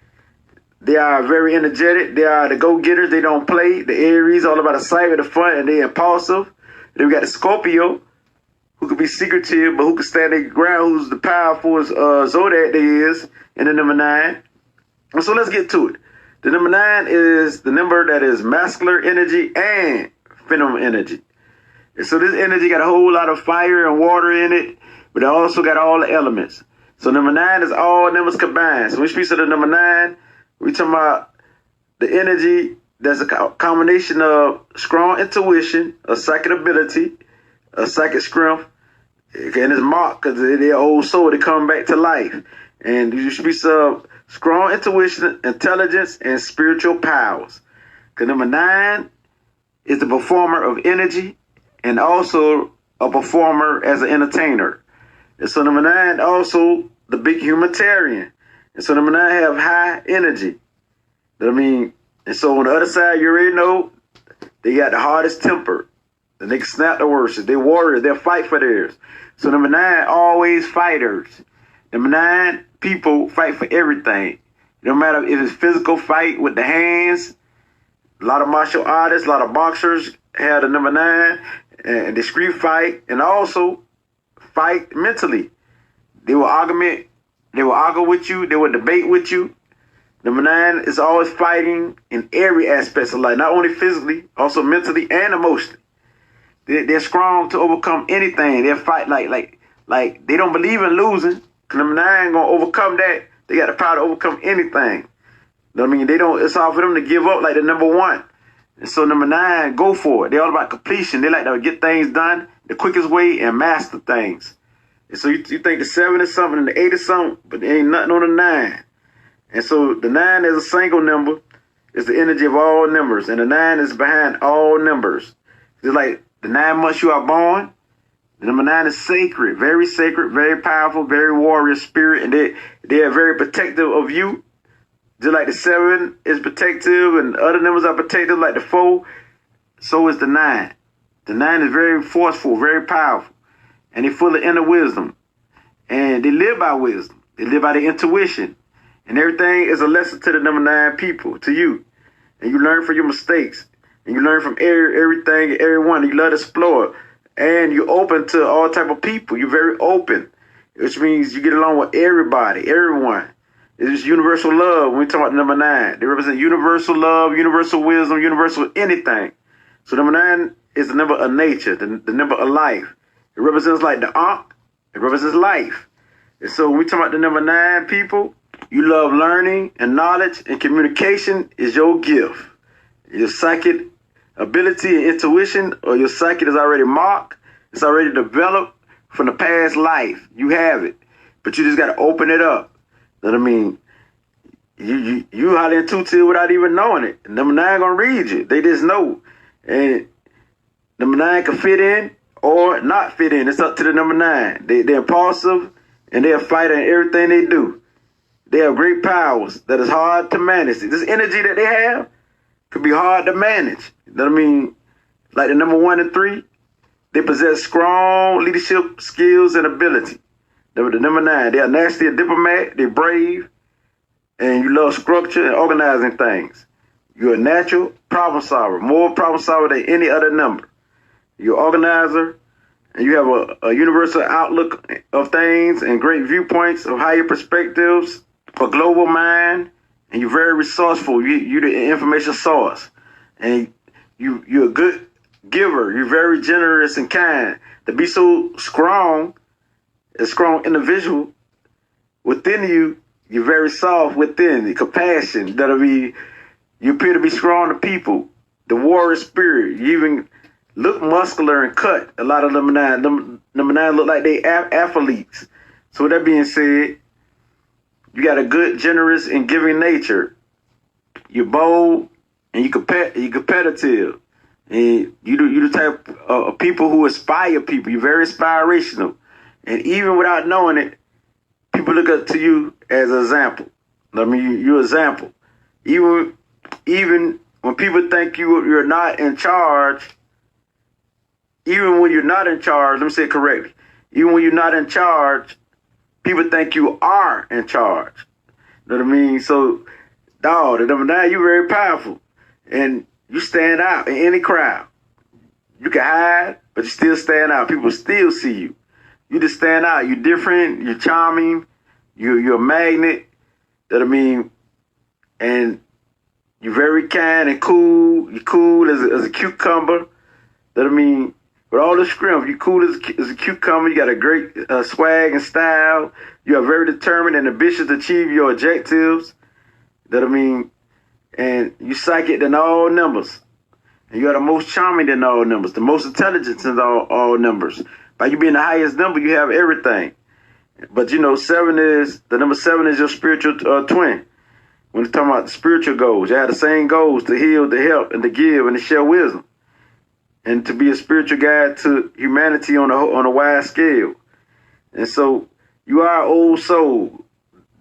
They are very energetic. They are the go-getters. They don't play. The Aries, all about the sight, the fun, and they're impulsive. Then we got the Scorpio, who could be secretive, but who can stand their ground, who's the powerful zodiac there is in the number 9. And so let's get to it. The number 9 is the number that is masculine energy and feminine energy. And so this energy got a whole lot of fire and water in it, but it also got all the elements. So number 9 is all numbers combined. So when we speak to the number 9, we talking about the energy that's a combination of strong intuition, a psychic ability, a psychic strength, and it's marked because they're old soul. They come back to life. And you speak of strong intuition, intelligence, and spiritual powers. Because number 9 is the performer of energy and also a performer as an entertainer. And so number 9 also the big humanitarian. And so number 9 have high energy. And so on the other side, you already know they got the hardest temper. And they can snap the worst. They're warriors. They'll fight for theirs. So number 9, always fighters. Number 9, people fight for everything. No matter if it's physical fight with the hands. A lot of martial artists, a lot of boxers have the number 9. And discreet fight. And also fight mentally. They will argue with you. They will debate with you. Number 9 is always fighting in every aspect of life. Not only physically, also mentally and emotionally. They're strong to overcome anything. They'll fight like they don't believe in losing. Number 9 gonna overcome that. They got the power to overcome anything. They don't. It's all for them to give up like the number 1. And so number 9, go for it. They're all about completion. They like to get things done the quickest way and master things. And so you think the 7 is something and the 8 is something, but there ain't nothing on the 9. And so the 9 is a single number. It's the energy of all numbers, and the 9 is behind all numbers. It's like the 9 months you are born. The number 9 is sacred, very powerful, very warrior spirit, and they are very protective of you. Just like the 7 is protective and other numbers are protective, like the 4, so is the 9. The 9 is very forceful, very powerful, and they're full of inner wisdom. And they live by wisdom. They live by their intuition. And everything is a lesson to the number 9 people, to you. And you learn from your mistakes. And you learn from everything and everyone. You love to explore. And you're open to all type of people. You're very open, which means you get along with everybody, everyone. It's just universal love when we talk about the number 9. They represent universal love, universal wisdom, universal anything. So number 9 is the number of nature, the number of life. It represents like the Ankh. It represents life. And so when we talk about the number 9 people, you love learning and knowledge, and communication is your gift. Your psychic ability and intuition, or your psychic is already marked. It's already developed from the past life. You have it, but you just got to open it up. You know what I mean? You highly intuitive without even knowing it. Number 9 gonna read you. They just know. And number 9 can fit in or not fit in. It's up to the number 9. They're impulsive and they're a fighter in everything they do. They have great powers that is hard to manage. This energy that they have could be hard to manage. You know what I mean? Like the number 1 and 3, they possess strong leadership skills and ability. The number 9, they are naturally a diplomat, they're brave, and you love structure and organizing things. You're a natural problem solver, more problem solver than any other number. You're an organizer, and you have a universal outlook of things and great viewpoints of higher perspectives, a global mind, and you're very resourceful. You're the information source, and you're a good giver. You're very generous and kind. To be so strong, a strong individual within you, you're very soft within, the compassion. You appear to be strong to people. The warrior spirit. You even look muscular and cut. A lot of number 9 look like they athletes. So with that being said, you got a good, generous, and giving nature. You're bold and you're competitive. And you're the type of people who inspire people. You're very inspirational. And even without knowing it, people look up to you as an example. I mean, you're an example. Even when people think you're not in charge, even when you're not in charge, let me say it correctly. Even when you're not in charge, people think you are in charge. You know what I mean? So, dog, the number 9, you're very powerful. And you stand out in any crowd. You can hide, but you still stand out. People still see you. You just stand out. You're different. You're charming. You're a magnet. You know what I mean? And you're very kind and cool. You're cool as a cucumber. You know what I mean? With all the strength, you're cool as a cucumber. You got a great swag and style. You are very determined and ambitious to achieve your objectives. You know what I mean? And you psychic than all numbers. And you are the most charming than all numbers, the most intelligent than all numbers. By you being the highest number, you have everything. But you know, the number 7 is your spiritual twin. When you're talking about the spiritual goals, you have the same goals: to heal, to help, and to give, and to share wisdom, and to be a spiritual guide to humanity on a wide scale. And so you are an old soul,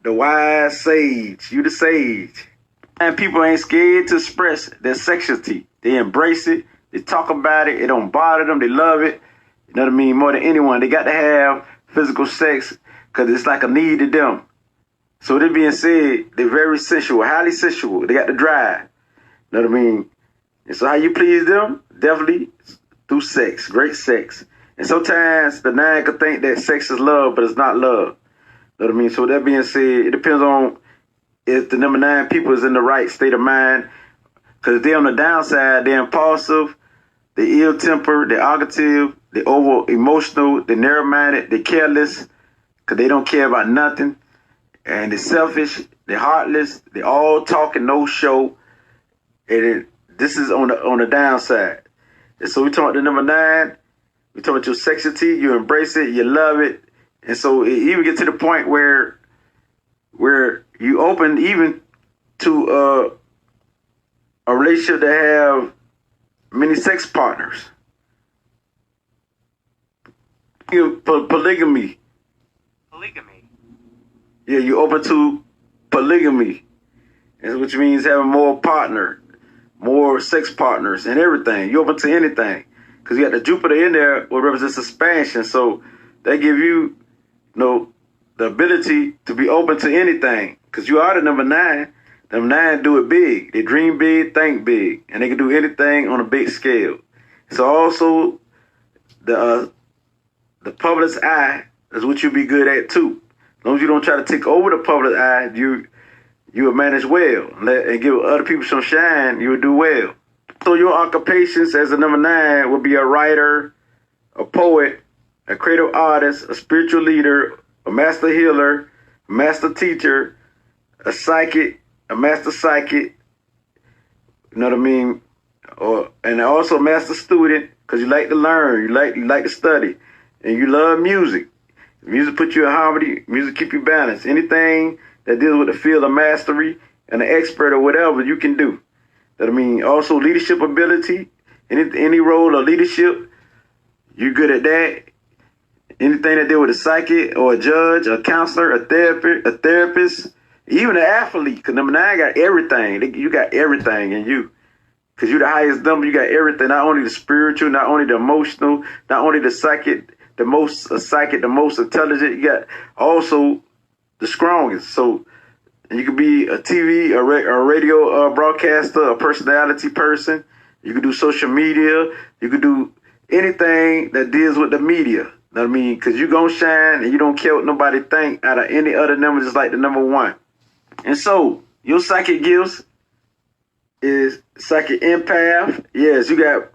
the wise sage. You the sage. And people ain't scared to express their sexuality. They embrace it. They talk about it. It don't bother them. They love it. You know what I mean? More than anyone. They got to have physical sex because it's like a need to them. So that being said, they're very sensual, highly sensual. They got the drive. You know what I mean? And so how you please them? Definitely through sex, great sex. And sometimes the 9 could think that sex is love, but it's not love. You know what I mean? So that being said, it depends on if the number 9 people is in the right state of mind. Because if they're on the downside, they're impulsive, they're ill-tempered, they're argumentative, they're over-emotional, they're narrow-minded, they're careless, because they don't care about nothing. And they're selfish, they're heartless, they're all talk and no show. And this is on the downside. And so we talk about the number 9, we talk about your sexuality, you embrace it, you love it. And so it even get to the point where you open even to a relationship that have many sex partners. Polygamy. Yeah, you open to polygamy, which means having more sex partners and everything. You open to anything because you got the Jupiter in there, what represents expansion. So they give you, the ability to be open to anything because you are the number 9. Them 9 do it big. They dream big, think big, and they can do anything on a big scale. So also the public's eye is what you be good at too. As long as you don't try to take over the public eye, you will manage well and give other people some shine. You will do well. So your occupations as a number 9 will be a writer, a poet, a creative artist, a spiritual leader, a master healer, a master teacher, a psychic, a master psychic, you know what I mean? And also a master student because you like to learn, you like to study, and you love music. Music puts you in harmony, music keep you balanced. Anything that deals with the field of mastery and an expert or whatever you can do. That I mean, also leadership ability, any role of leadership, you're good at that. Anything that deal with a psychic or a judge, a counselor, a therapist, even an athlete, because number 9 got everything. You got everything in you. Because you're the highest number, you got everything. Not only the spiritual, not only the emotional, not only the psychic, the most intelligent. You got also the strongest. So you could be a TV, a radio broadcaster, a personality person. You could do social media. You could do anything that deals with the media. Know what I mean? Because you're going to shine and you don't care what nobody think out of any other number, just like the number 1. And so your psychic gifts is psychic empath. Yes, you got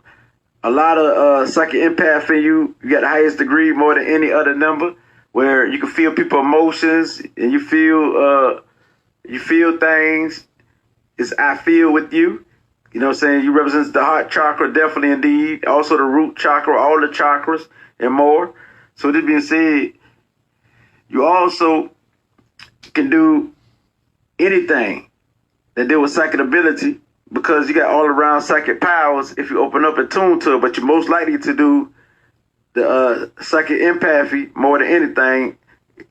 a lot of psychic empath in you. You got the highest degree more than any other number where you can feel people's emotions and you feel things. It's I feel with you. You know what I'm saying? You represent the heart chakra, definitely indeed. Also the root chakra, all the chakras and more. So this being said, you also can do anything that deal with psychic ability because you got all around psychic powers if you open up and tune to it, but you're most likely to do the psychic empathy more than anything.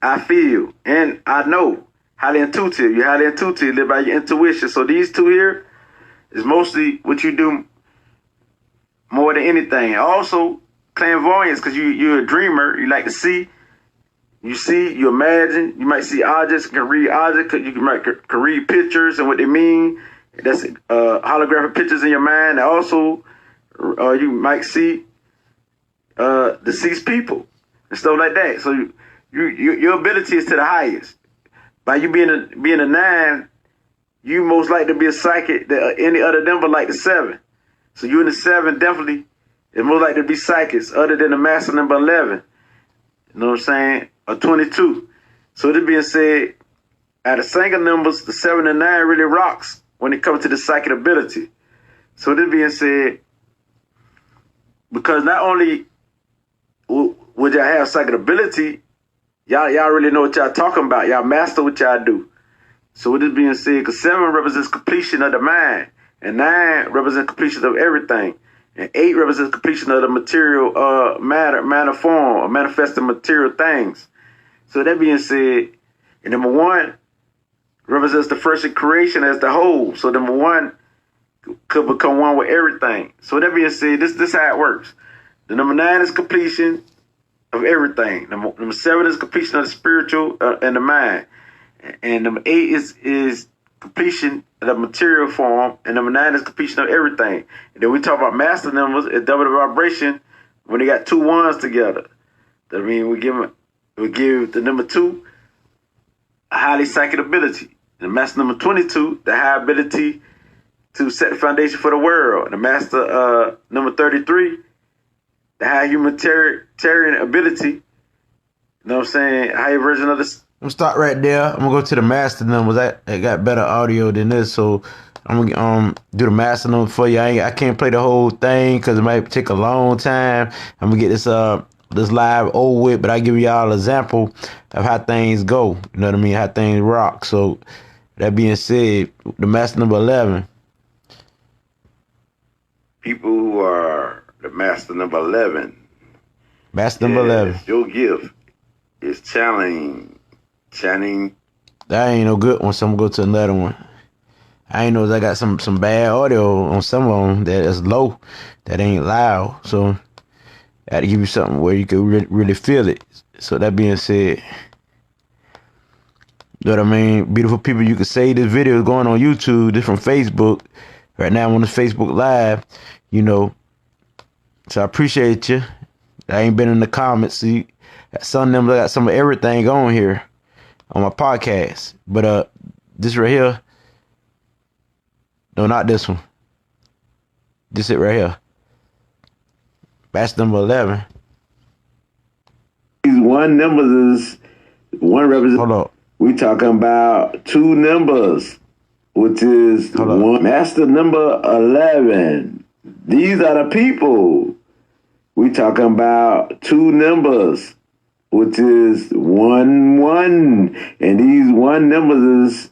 I feel and I know. Highly intuitive. You're highly intuitive. You live by your intuition. So these two here is mostly what you do more than anything. Also, clairvoyance, because you're a dreamer. You like to see. You see, you imagine. You might see objects. You can read objects. You can read pictures and what they mean. That's holographic pictures in your mind. And also, you might see deceased people and stuff like that. So your ability is to the highest. By you being a 9, you most likely to be a psychic that any other number like the 7. So you in the 7 definitely is most likely to be psychics other than the master number 11. You know what I'm saying? Or 22. So this being said, out of single numbers, the 7 and 9 really rocks when it comes to the psychic ability. So this being said, because not only would y'all have psychic ability, y'all really know what y'all talking about. Y'all master what y'all do. So with this being said, because 7 represents completion of the mind, and 9 represents completion of everything, and 8 represents completion of the material matter form, or manifesting material things. So that being said, and number 1 represents the first in creation as the whole. So number 1 could become one with everything. So that being said, this how it works. The number 9 is completion of everything. Number 7 is completion of the spiritual and the mind. And number 8 is completion of the material form. And number 9 is completion of everything. And then we talk about master numbers. It's double the vibration when they got 2 1s together. That means we give the number 2 a highly psychic ability. The master number 22, the high ability to set the foundation for the world. And the master number 33, the high humanitarian ability. You know what I'm saying? Higher version of this. I'm gonna start right there. I'm gonna go to the master numbers. I got better audio than this, so I'm gonna do the master number for you. I can't play the whole thing because it might take a long time. I'm gonna get this live over with, but I give y'all an example of how things go. You know what I mean? How things rock. So that being said, the master number 11. People who are the master number 11. Master number 11. Your gift is channeling. That ain't no good one, so I'm gonna go to another one. I ain't know I got some bad audio on some of them that is low, that ain't loud. So I had to give you something where you could really feel it. So that being said, you know what I mean? Beautiful people, you could say this video is going on YouTube, this from Facebook. Right now I'm on the Facebook Live, you know. So I appreciate you. I ain't been in the comments. See, some of them got some of everything on here on my podcast. But this right here. No, not this one. This it right here. That's number 11. These 1 numbers is 1 represents. Hold up. We talking about 2 numbers, which is 1. Master number 11. These are the people. We talking about 2 numbers, which is 1 1. And these 1 numbers is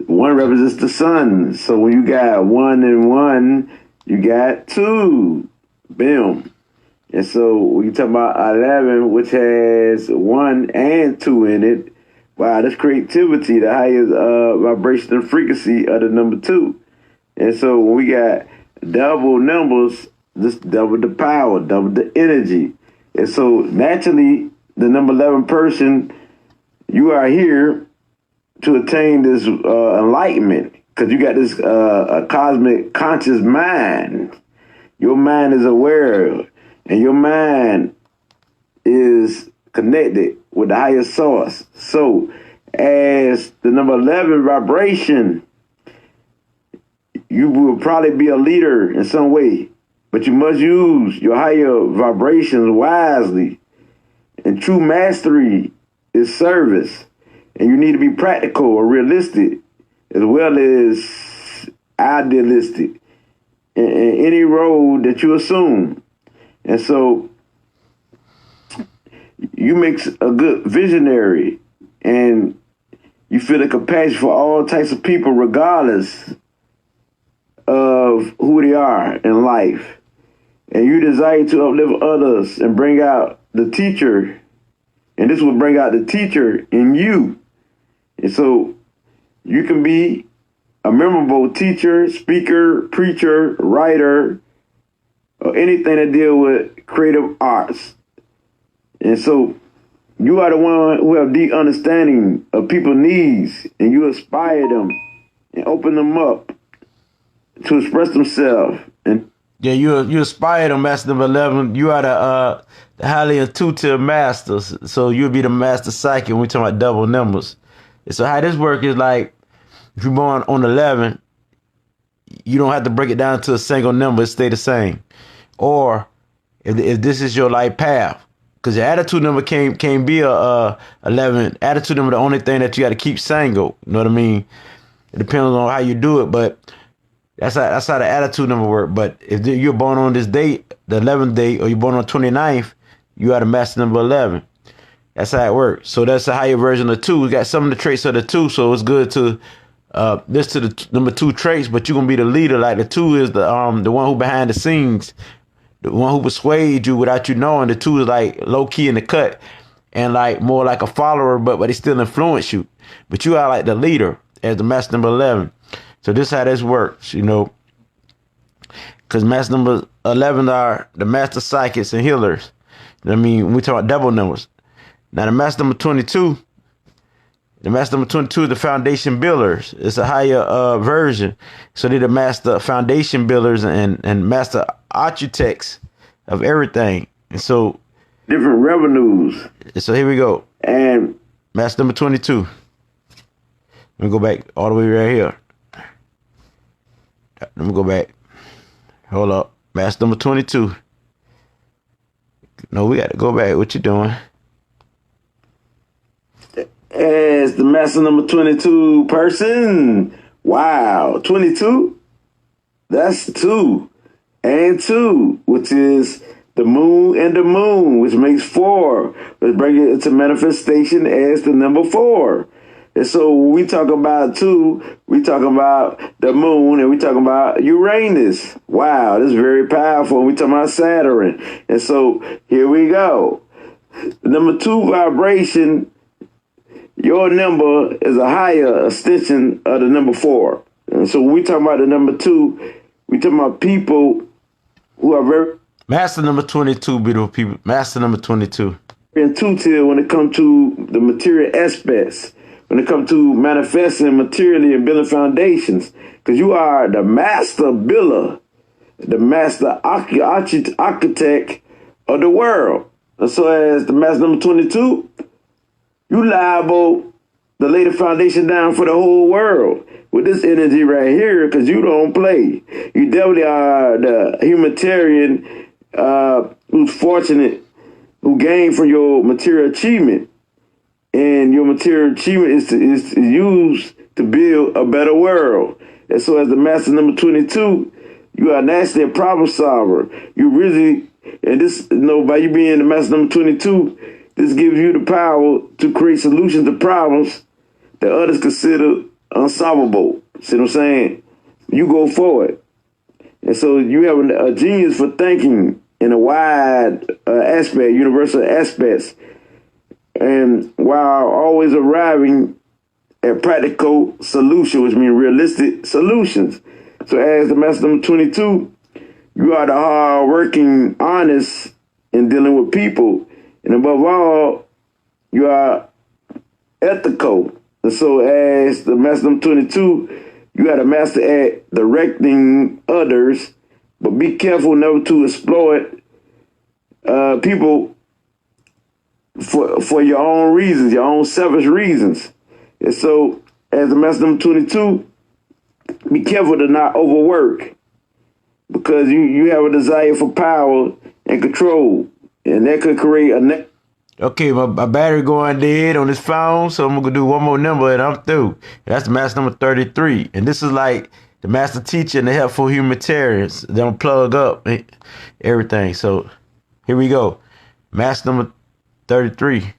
1 represents the sun. So when you got 1 and 1, you got 2. Boom. And so when you talk about 11, which has 1 and 2 in it, wow, that's creativity, the highest vibration and frequency of the number 2. And so when we got double numbers, this double the power, double the energy. And so naturally, the number 11 person, you are here to attain this enlightenment, because you got this a cosmic conscious mind. Your mind is aware, and your mind is connected with the higher source. So as the number 11 vibration, you will probably be a leader in some way, but you must use your higher vibrations wisely. And true mastery is service. And you need to be practical or realistic, as well as idealistic in any role that you assume. And so you make a good visionary, and you feel the compassion for all types of people, regardless of who they are in life. and you desire to uplift others and bring out the teacher, and this will bring out the teacher in you. And so you can be a memorable teacher, speaker, preacher, writer, or anything that deal with creative arts. And so you are the one who have deep understanding of people's needs, and you inspire them and open them up to express themselves. And yeah, you aspire to master number 11. You are the highly intuitive masters. So you'll be the master psychic when we talk about double numbers. And so how this works is like, if you're born on 11, you don't have to break it down to a single number. It stay the same. Or if this is your life path, because your attitude number can't be a 11. Attitude number the only thing that you got to keep single. You know what I mean? It depends on how you do it, but that's how the attitude number work. But if you're born on this date, the 11th date, or you're born on 29th, you are the master number 11. That's how it works. So that's a higher version of 2. We got some of the traits of the 2, so it's good to this to the number 2 traits. But you're gonna be the leader. Like the 2 is the one who behind the scenes, the one who persuades you without you knowing. The 2 is like low key in the cut and like more like a follower, but they still influence you. But you are like the leader as the master number 11. So this is how this works, you know, because master number 11 are the master psychics and healers. You know what I mean, we talk about double numbers. Now the master number 22, is the foundation builders. It's a higher version. So they're the master foundation builders and master architects of everything. And so different revenues. So here we go. And master number 22. Let me go back all the way right here. Let me go back. Hold up. Master number 22. No, we got to go back. What you doing? As the master number 22 person. Wow. 22? That's 2. And 2, which is the moon and the moon, which makes 4. Let's bring it into manifestation as the number 4. And so when we talk about 2, we talk about the moon and we talk about Uranus. Wow, this is very powerful. We talk about Saturn. And so here we go. Number 2 vibration, your number is a higher extension of the number 4. And so when we talk about the number 2, we talk about people who are very master number 22, beautiful people. Master number 22. Intuitive when it comes to the material aspects. When it comes to manifesting materially and building foundations, because you are the master builder, the master architect of the world. And so as the master number 22, you liable to lay the foundation down for the whole world with this energy right here, because you don't play. You definitely are the humanitarian who's fortunate, who gained from your material achievement. And your material achievement is used to build a better world. And so as the master number 22, you are naturally a problem solver. You really, and this, you know, by you being the master number 22, this gives you the power to create solutions to problems that others consider unsolvable. See what I'm saying? You go for it. And so you have a genius for thinking in a wide aspect, universal aspects, and while always arriving at practical solutions, which means realistic solutions. So as the master number 22, you are the hard-working, honest in dealing with people. And above all, you are ethical. And so as the master number 22, you are the master at directing others, but be careful never to exploit people for your own reasons, your own selfish reasons. And so as the master number 22, be careful to not overwork, because you have a desire for power and control, and that could create a Okay, my battery going dead on this phone, so I'm gonna do one more number and I'm through. That's the master number 33, and this is like the master teacher and the helpful humanitarians. They don't plug up everything. So here we go, master number 33.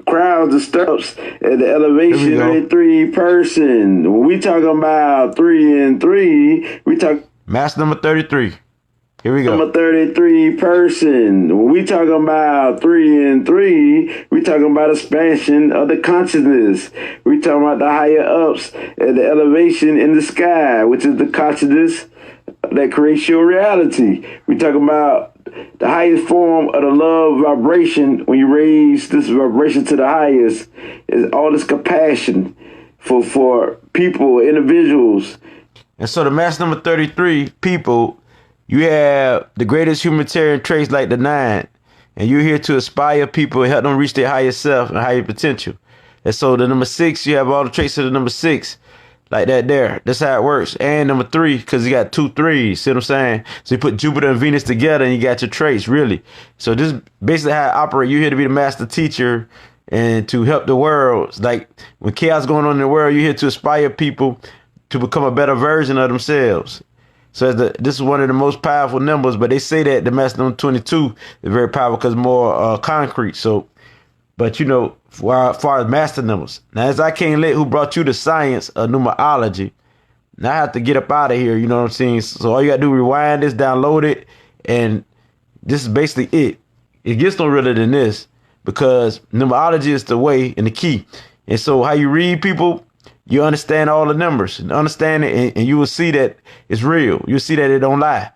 Crowds of steps at the elevation of 3 person. When we talking about 3 and 3, we talk master number 33. Here we go. I'm a 33 person. When we talking about 3 and 3, we talking about expansion of the consciousness. We talking about the higher ups and the elevation in the sky, which is the consciousness that creates your reality. We talking about the highest form of the love vibration. When you raise this vibration to the highest, is all this compassion for people, individuals. And so the mass number 33 people, you have the greatest humanitarian traits like the 9, and you're here to inspire people and help them reach their higher self and higher potential. And so the number 6, you have all the traits of the number 6, like that there. That's how it works. And number 3, because you got 2 3s, see what I'm saying? So you put Jupiter and Venus together and you got your traits, really. So this is basically how it operates. You're here to be the master teacher and to help the world. Like when chaos going on in the world, you're here to inspire people to become a better version of themselves. So this is one of the most powerful numbers, but they say that the mass number 22 is very powerful because more concrete. So, but you know, as far as master numbers, now as I can't let who brought you the science of numerology, now I have to get up out of here. You know what I'm saying? So all you got to do is rewind this, download it, and this is basically it. It gets no realer than this because numerology is the way and the key. And so how you read people, you understand all the numbers and understand it, and you will see that it's real. You'll see that it don't lie.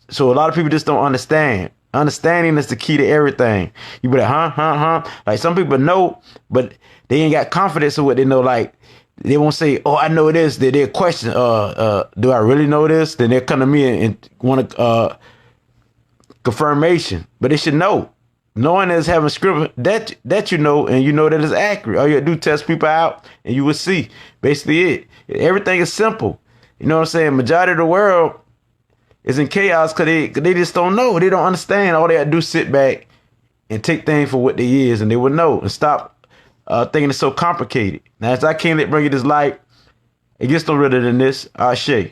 So a lot of people just don't understand. Understanding is the key to everything. You be like, like some people know, but they ain't got confidence in what they know. Like they won't say, oh, I know this. They'll question, do I really know this? Then they'll come to me and want confirmation, but they should know. Knowing is having script that you know, and you know that it's accurate. All you gotta do, test people out, and you will see. Basically it. Everything is simple. You know what I'm saying? Majority of the world is in chaos because they just don't know. They don't understand. All they gotta do is sit back and take things for what they is, and they will know and stop thinking it's so complicated. Now, as I can't let bring you this light, it gets no realer than this. Ashe.